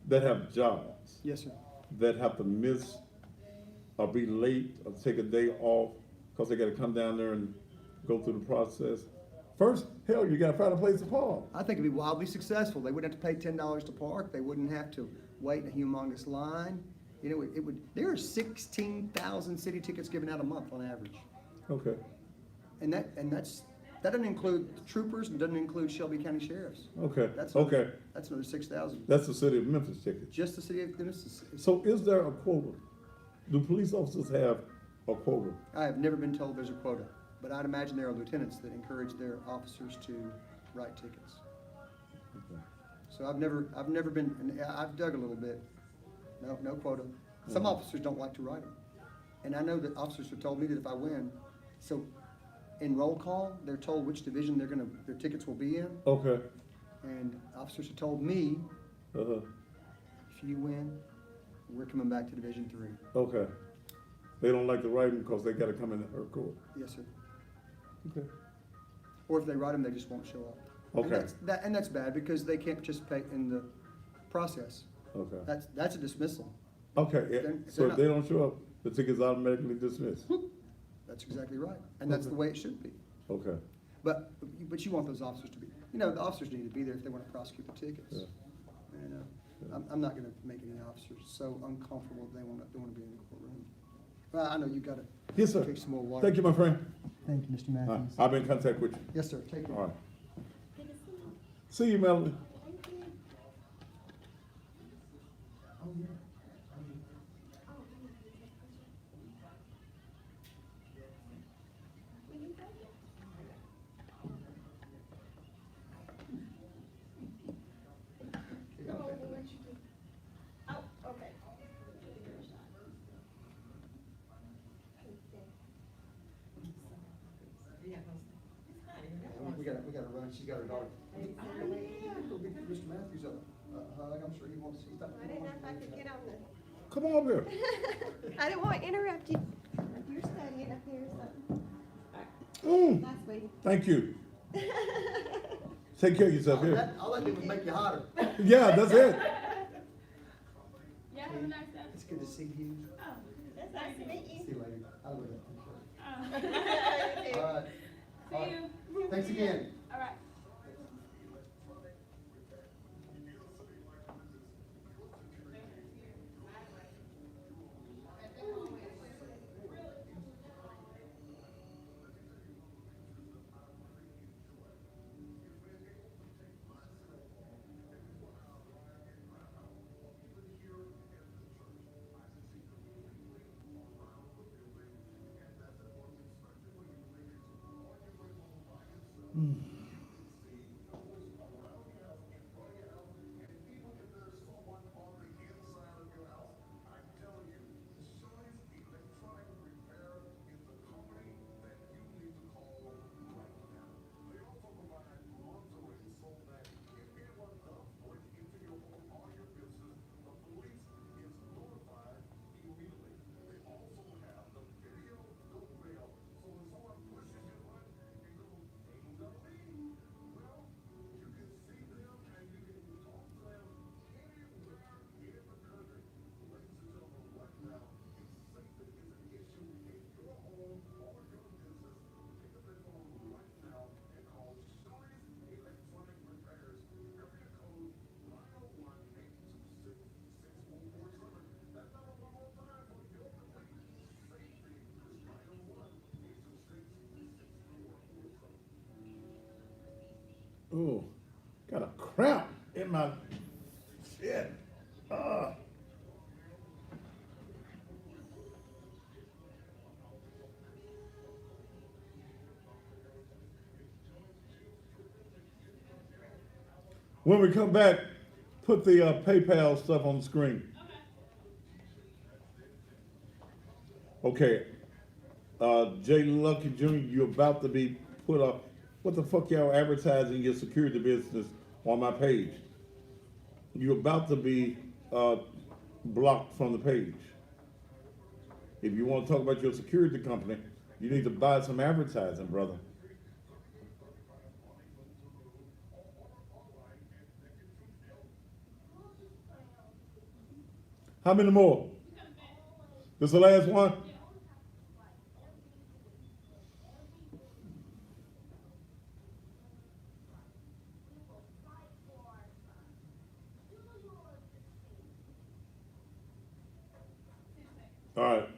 that have jobs, Yes, sir. that have to miss or be late or take a day off because they gotta come down there and go through the process. First, hell, you gotta find a place to park. I think it'd be wildly successful. They wouldn't have to pay $10 to park. They wouldn't have to wait in a humongous line. There are 16,000 city tickets given out a month on average. Okay, And that doesn't include troopers and doesn't include Shelby County sheriffs. okay, That's okay. That's another 6,000. That's the city of Memphis ticket. Just the city of Memphis. So is there a quota? Do police officers have a quota? I have never been told there's a quota, but I'd imagine there are lieutenants that encourage their officers to write tickets. Okay. So I've never been, and I've dug a little bit. No quota. Some officers don't like to write them. And I know that officers have told me that if I win, so in roll call, they're told which division their tickets will be in. Okay, And officers have told me, uh-huh, if you win, we're coming back to Division 3. okay. They don't like the writing because they gotta come in her court. Yes, sir. Okay. or if they write them, they just won't show up. And Okay. that's bad, because they can't participate in the process. Okay. That's a dismissal. Okay, yeah. They're- So if they're they don't show up, the ticket's automatically dismissed. That's exactly right, and that's the Okay. way it should be. Okay. But you want those officers to be, the officers need to be there if they wanna prosecute the tickets. Yeah. And, I'm not gonna make any officers so uncomfortable that they wanna be in the courtroom. Well, I know you gotta Yes, sir. drink some more water. Thank you, my friend. Thank you, Mr. All right, Matthews. I'll be in contact with you. Yes, sir, take care. All right. See you, Melanie. Oh, okay. We gotta run, she's got her daughter. Mr. Matthews, hug, I'm sure he wants, he's not. I didn't know if I could get on the, Come on over here. I didn't want to interrupt you. You're studying up here, so. Mm, Nice, sweetie. thank you. Take care of yourself here. All that did was make you hotter. Yeah, that's it. Yeah, have a nice day. It's good to see you. Oh, That's nice to meet See you. you later. I love that. oh. All right. See you. Thanks again. All right. Oh, got a cramp in my shit. Ah. When we come back, put the PayPal stuff on the screen. Okay. Jay Lucky Jr., you're about to be put up. What the fuck y'all advertising your security business on my page? You're about to be blocked from the page. If you want to talk about your security company, you need to buy some advertising, brother. How many more? This the last one? All right.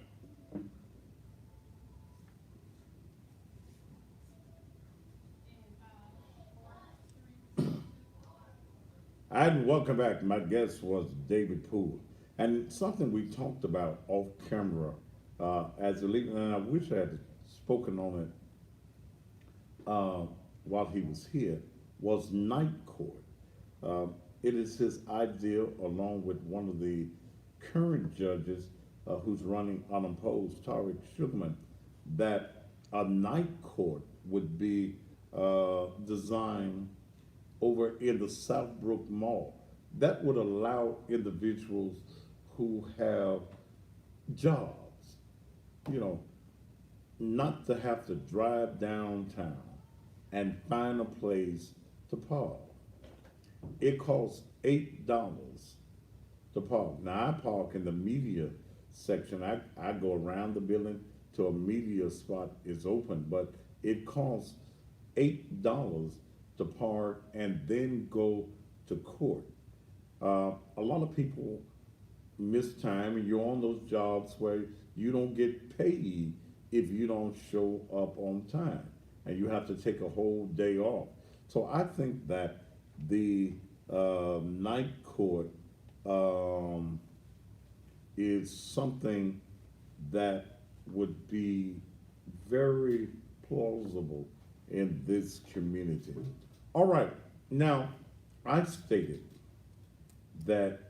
And welcome back. My guest was David Poole. And something we talked about off camera as a leader, and I wish I had spoken on it while he was here, was night court. It is his idea, along with one of the current judges who's running unopposed, Tariq Sugarman, that a night court would be designed over in the Southbrook Mall. That would allow individuals who have jobs, not to have to drive downtown and find a place to park. It costs $8 to park. Now I park in the media section. I go around the building till a media spot is open, but it costs $8 to park and then go to court. A lot of people miss time, and you're on those jobs where you don't get paid if you don't show up on time, and you have to take a whole day off. So I think that the night court is something that would be very plausible in this community. All right, now I stated that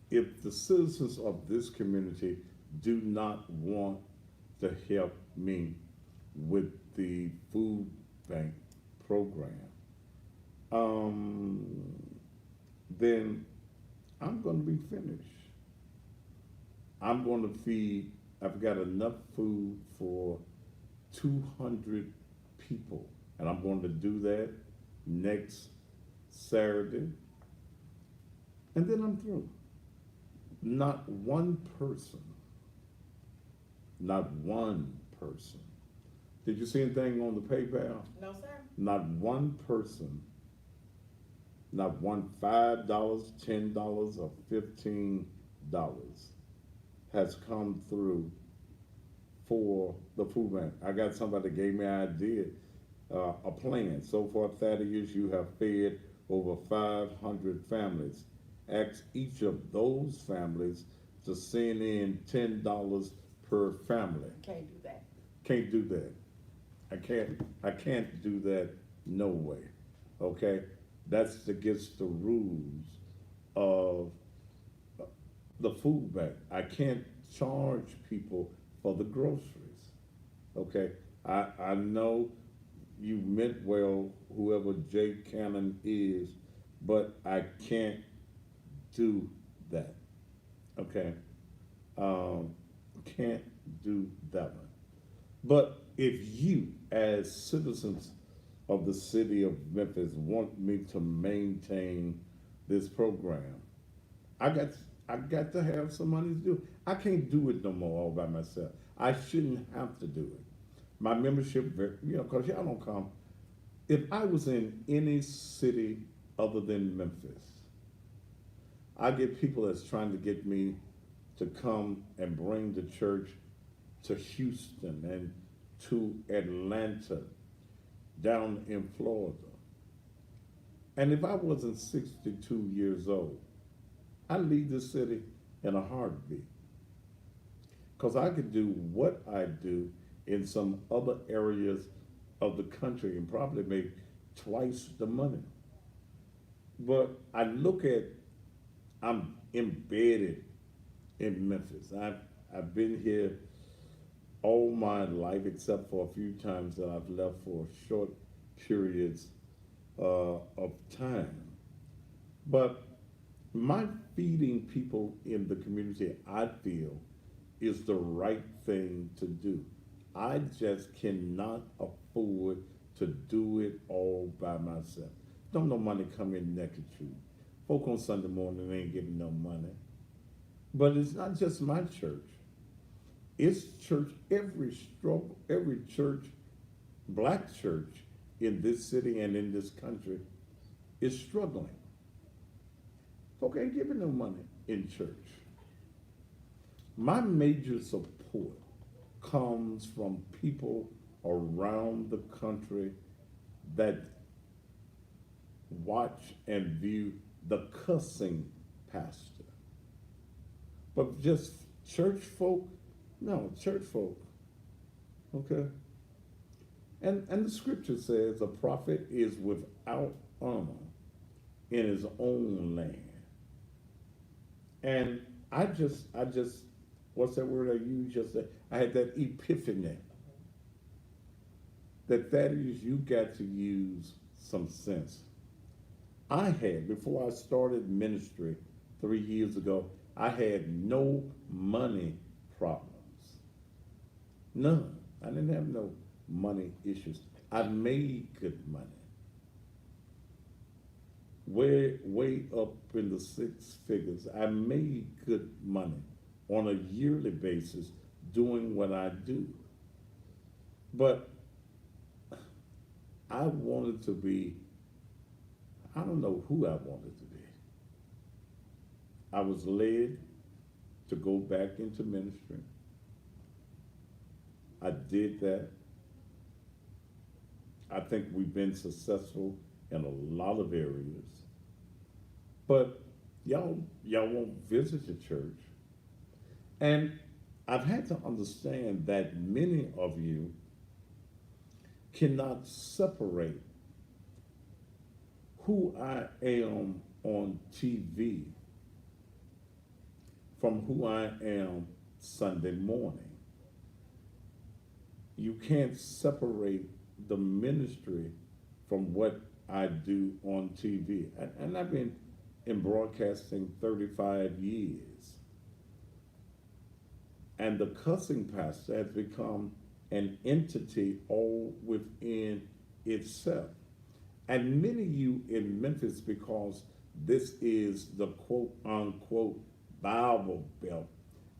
if the citizens of this community do not want to help me with the food bank program, then I'm going to be finished. I'm going to feed, I've got enough food for 200 people, and I'm going to do that next Saturday, and then I'm through. Not one person, did you see anything on the PayPal? No, sir. Not one person, not one $5, $10, or $15 has come through for the food bank. I got somebody that gave me an idea, a plan. So far, 30 years, you have fed over 500 families. Ask each of those families to send in $10 per family. Can't do that. Can't do that. I can't do that, no way, okay? That's against the rules of the food bank. I can't charge people for the groceries, okay? I know you meant well, whoever Jay Cannon is, but I can't do that, okay? Can't do that one. But if you, as citizens of the city of Memphis, want me to maintain this program, I got to have some money to do it. I can't do it no more all by myself. I shouldn't have to do it. My membership, because y'all don't come. If I was in any city other than Memphis, I get people that's trying to get me to come and bring the church to Houston and to Atlanta, down in Florida. And if I wasn't 62 years old, I'd leave the city in a heartbeat. Because I could do what I do in some other areas of the country and probably make twice the money. But I look at, I'm embedded in Memphis. I've been here all my life, except for a few times that I've left for short periods of time. But my feeding people in the community, I feel, is the right thing to do. I just cannot afford to do it all by myself. Don't no money come in naked truth. Folk on Sunday morning ain't getting no money. But it's not just my church. It's church, every church, black church in this city and in this country is struggling. Folk ain't giving no money in church. My major support comes from people around the country that watch and view the cussing pastor. But just church folk, no, church folk, okay? And the scripture says a prophet is without honor in his own land. And I just, what's that word I used yesterday? I had that epiphany. That is, you got to use some sense. I had, before I started ministry 3 years ago, I had no money problems. None. I didn't have no money issues. I made good money. way up in the six figures. I made good money on a yearly basis doing what I do. But I wanted to be, I don't know who I wanted to be. I was led to go back into ministry. I did that. I think we've been successful in a lot of areas. But y'all won't visit the church. And I've had to understand that many of you cannot separate who I am on TV from who I am Sunday morning. You can't separate the ministry from what I do on TV. And I've been in broadcasting 35 years. And the cussing pastor has become an entity all within itself. And many of you in Memphis, because this is the quote unquote Bible Belt,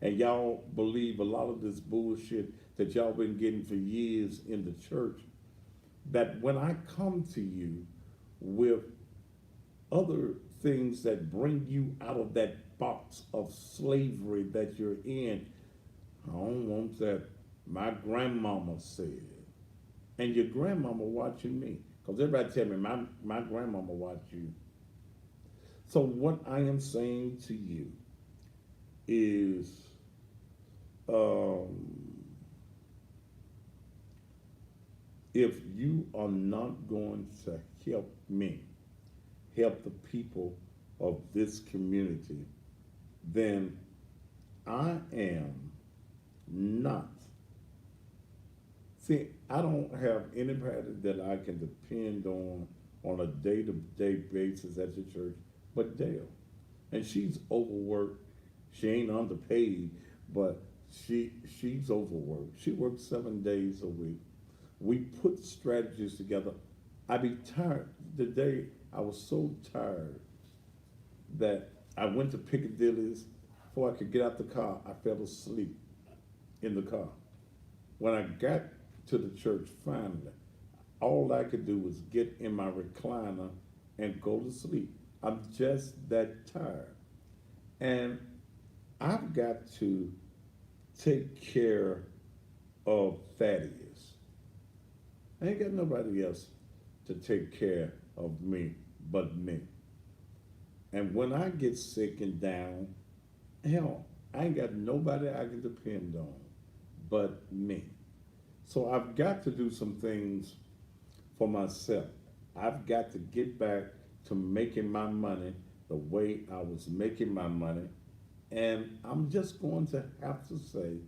and y'all believe a lot of this bullshit that y'all been getting for years in the church, that when I come to you with other things that bring you out of that box of slavery that you're in, I don't want that. My grandmama said, and your grandmama watching me, because everybody tell me my grandmama watch you. So what I am saying to you is, if you are not going to help me, help the people of this community, then I am not. See, I don't have anybody that I can depend on a day-to-day basis at the church but Dale. And she's overworked. She ain't underpaid, but she's overworked. She works 7 days a week. We put strategies together. I be tired. The day I was so tired that I went to Piccadilly's. Before I could get out the car, I fell asleep in the car. When I got to the church finally, all I could do was get in my recliner and go to sleep. I'm just that tired. And I've got to take care of Thaddeus. I ain't got nobody else to take care of me but me. And when I get sick and down, hell, I ain't got nobody I can depend on but me. So I've got to do some things for myself. I've got to get back to making my money the way I was making my money. And I'm just going to have to say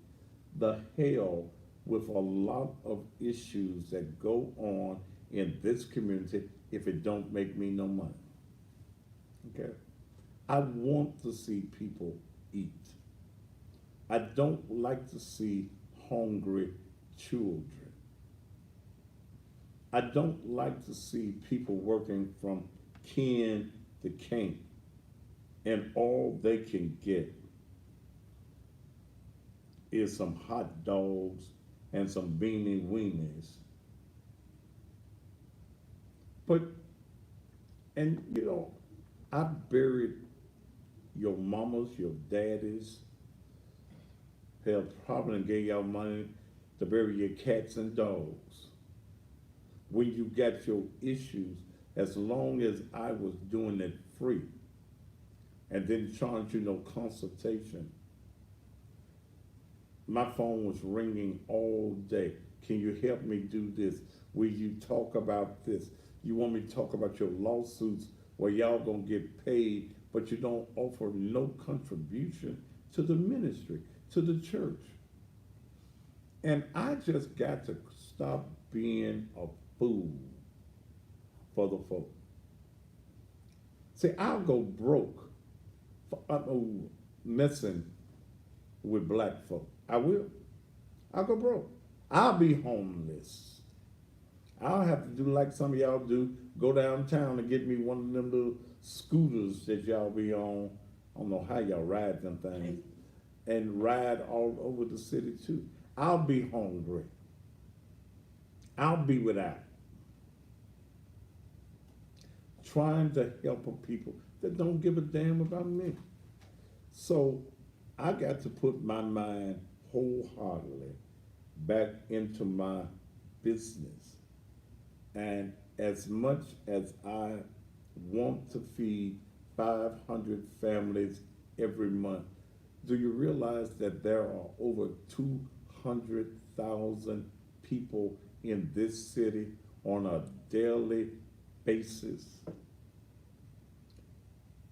the hell with a lot of issues that go on in this community if it don't make me no money. Okay? I want to see people eat. I don't like to see hungry children. I don't like to see people working from can to can't, and all they can get is some hot dogs and some beanie weenies. But, and you know, I buried your mamas, your daddies. Hell, probably gave y'all money to bury your cats and dogs. When you got your issues, as long as I was doing it free and didn't charge you no consultation, my phone was ringing all day. Can you help me do this? Will you talk about this? You want me to talk about your lawsuits where y'all gonna get paid, but you don't offer no contribution to the ministry, to the church. And I just got to stop being a fool for the folk. See, I'll go broke for messing with black folk. I will. I'll go broke. I'll be homeless. I'll have to do like some of y'all do, go downtown and get me one of them little scooters that y'all be on. I don't know how y'all ride them things, and ride all over the city too. I'll be hungry. I'll be without. Trying to help a people that don't give a damn about me. So I got to put my mind wholeheartedly back into my business. And as much as I want to feed 500 families every month, do you realize that there are over 200,000 people in this city on a daily basis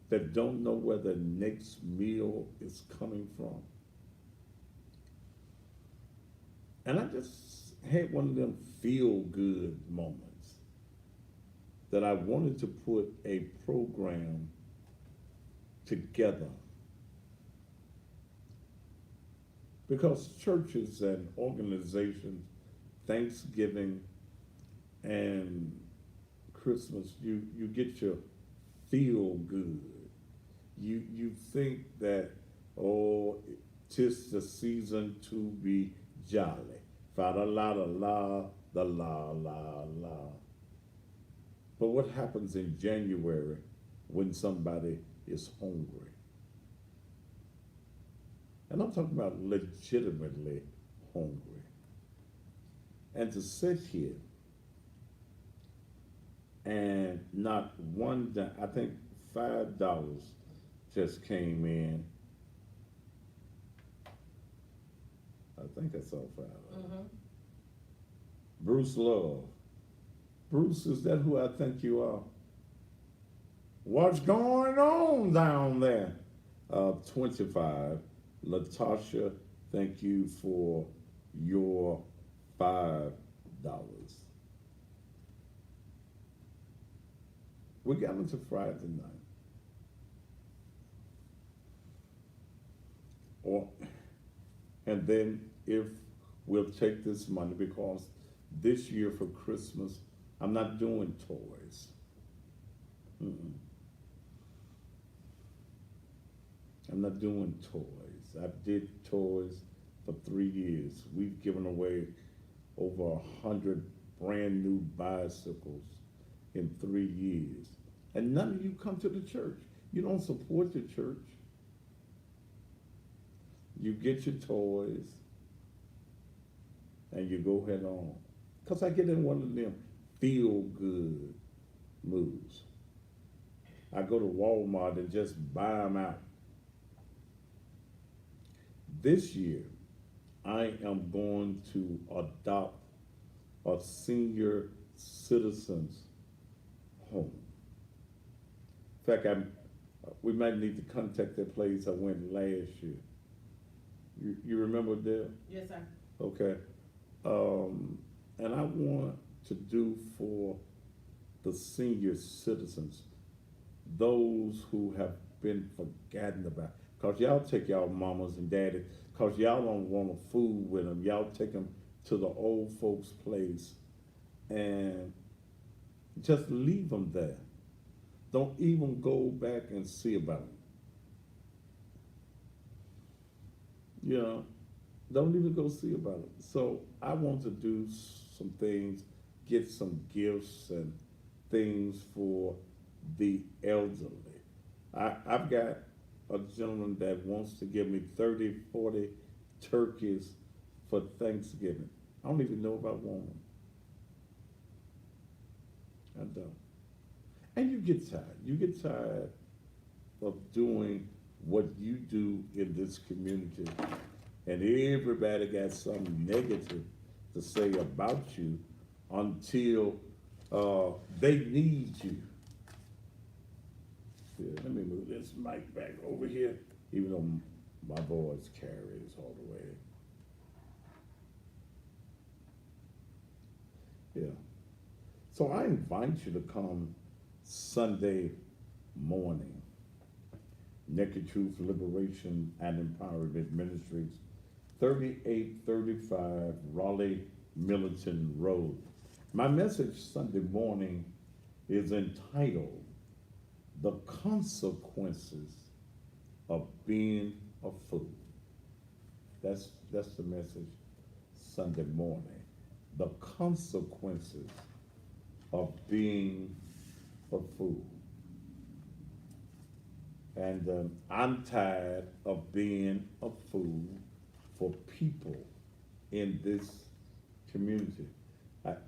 that don't know where the next meal is coming from? And I just had one of them feel-good moments that I wanted to put a program together. Because churches and organizations, Thanksgiving and Christmas, you get your feel good. You think that, oh, 'tis the season to be jolly. Fa da la da la, the la la la. But what happens in January when somebody is hungry? And I'm talking about legitimately hungry. And to sit here and not one dime, I think $5 just came in. I think I saw $5. Mm-hmm. Bruce Love. Bruce, is that who I think you are? What's going on down there? 25. Latasha, thank you for your $5. We got into Friday night. And then if we'll take this money, because this year for Christmas, I'm not doing toys. Mm-mm. I'm not doing toys. I did toys for 3 years. We've given away over 100 brand new bicycles in 3 years. And none of you come to the church. You don't support the church. You get your toys and you go head on. Because I get in one of them feel-good moods. I go to Walmart and just buy them out. This year, I am going to adopt a senior citizens home. In fact, we might need to contact that place I went last year. You remember Dale? Yes, sir. Okay. And I want to do for the senior citizens, those who have been forgotten about. Because y'all take y'all mamas and daddies, because y'all don't want to fool with them. Y'all take them to the old folks' place and just leave them there. Don't even go back and see about them. You know, don't even go see about it. So I want to do some things, get some gifts and things for the elderly. I've got a gentleman that wants to give me 30, 40 turkeys for Thanksgiving. I don't even know if I want them. I don't. And you get tired. You get tired of doing what you do in this community, and everybody got something negative to say about you until they need you. Yeah, let me move this mic back over here, even though my voice carries all the way. Yeah. So I invite you to come Sunday morning. Naked Truth, Liberation, and Empowerment Ministries, 3835 Raleigh Millington Road. My message Sunday morning is entitled The Consequences of Being a Fool. That's the message Sunday morning. The consequences of being a fool. And I'm tired of being a fool for people in this community.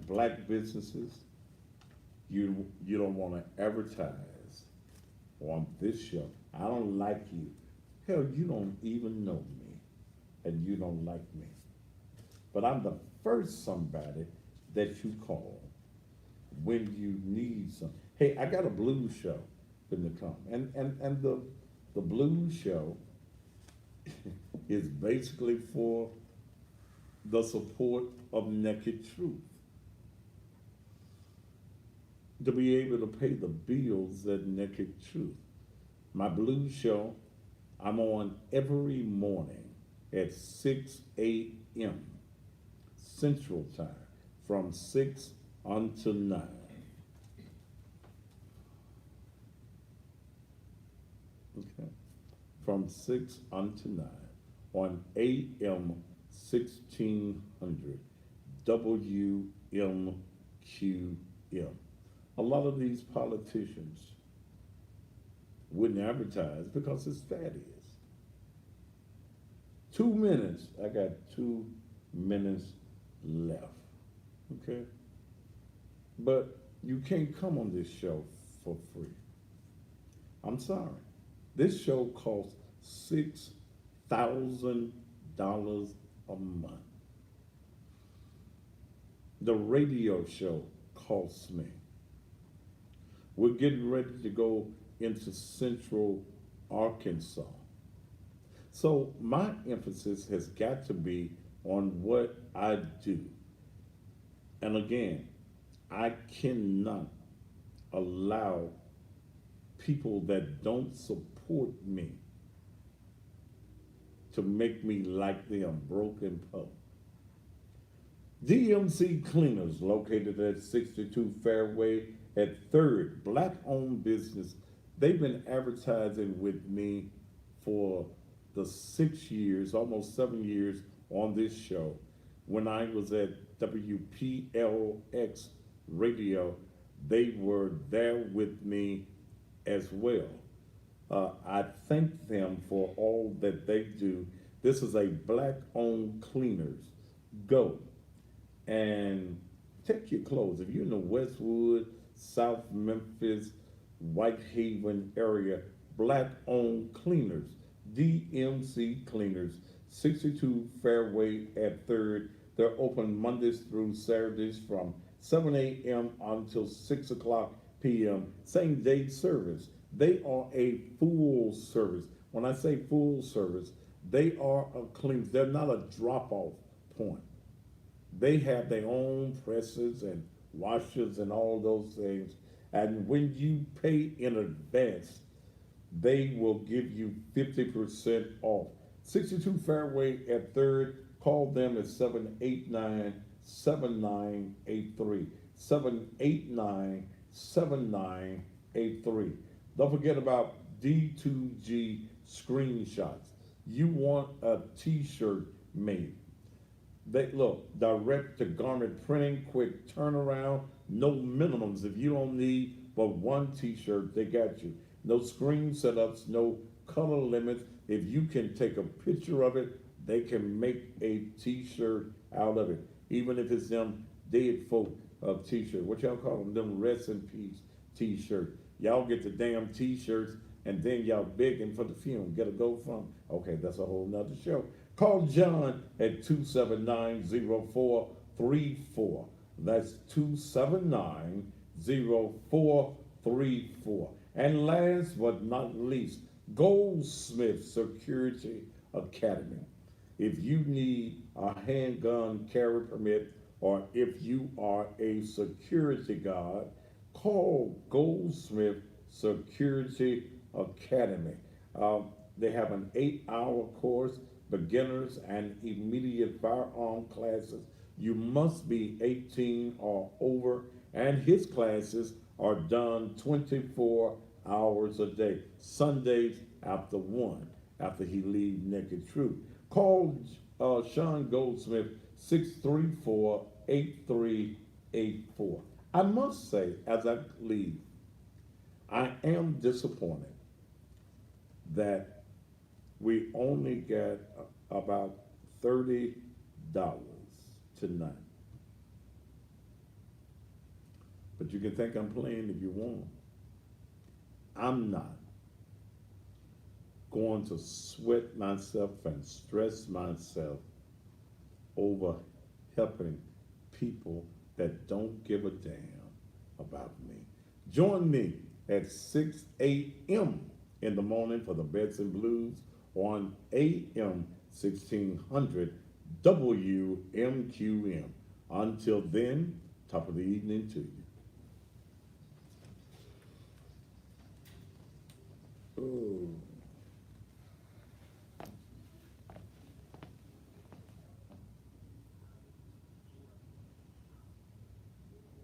Black businesses, you don't want to advertise on this show. I don't like you. Hell, you don't even know me, and you don't like me. But I'm the first somebody that you call when you need some. Hey, I got a blues show in the come, and the blues show is basically for the support of Naked Truth, to be able to pay the bills at Naked Truth. My blues show, I'm on every morning at 6 a.m. Central Time, from 6 until 9. Okay, from 6 until 9 on AM 1600 WMQM. A lot of these politicians wouldn't advertise because it's fat is. 2 minutes, I got 2 minutes left, okay? But you can't come on this show for free. I'm sorry. This show costs $6,000 a month. The radio show costs me. We're getting ready to go into Central Arkansas. So my emphasis has got to be on what I do. And again, I cannot allow people that don't support me to make me like them, broken poor. DMC Cleaners, located at 62 Fairway at 3rd, black-owned business. They've been advertising with me for the 6 years, almost 7 years on this show. When I was at WPLX Radio, they were there with me as well. I thank them for all that they do. This is a black-owned cleaners. Go and take your clothes. If you're in the Westwood, South Memphis, Whitehaven area, black-owned cleaners, DMC Cleaners, 62 Fairway at 3rd. They're open Mondays through Saturdays from 7 a.m. until 6 o'clock p.m. Same day service. They are a full service. When I say full service, they are a clean. They're not a drop-off point. They have their own presses and washers and all those things. And when you pay in advance, they will give you 50% off. 62 Fairway at 3rd. Call them at 789-7983. 789-7983. Don't forget about D2G screenshots. You want a t-shirt made. They look, direct to garment printing, quick turnaround, no minimums. If you don't need but one t-shirt, they got you. No screen setups, no color limits. If you can take a picture of it, they can make a t-shirt out of it. Even if it's them dead folk of t-shirt. What y'all call them rest in peace t-shirt. Y'all get the damn t-shirts and then y'all begging for the funeral. Get a GoFundMe. Okay, that's a whole nother show. Call John at 279-0434. That's 279-0434. And last but not least, Goldsmith Security Academy. If you need a handgun carry permit or if you are a security guard, call Goldsmith Security Academy. They have an 8-hour course, beginners and immediate firearm classes, You must be 18 or over, and his classes are done 24 hours a day, Sundays after 1, after he leaves Naked Truth. Call Sean Goldsmith, 634-8384. I must say, as I leave, I am disappointed that we only got about $30 tonight. But you can think I'm playing if you want. I'm not going to sweat myself and stress myself over helping people that don't give a damn about me. Join me at 6 a.m. in the morning for the Beds and Blues on AM 1600 WMQM. Until then, top of the evening to you. Oh.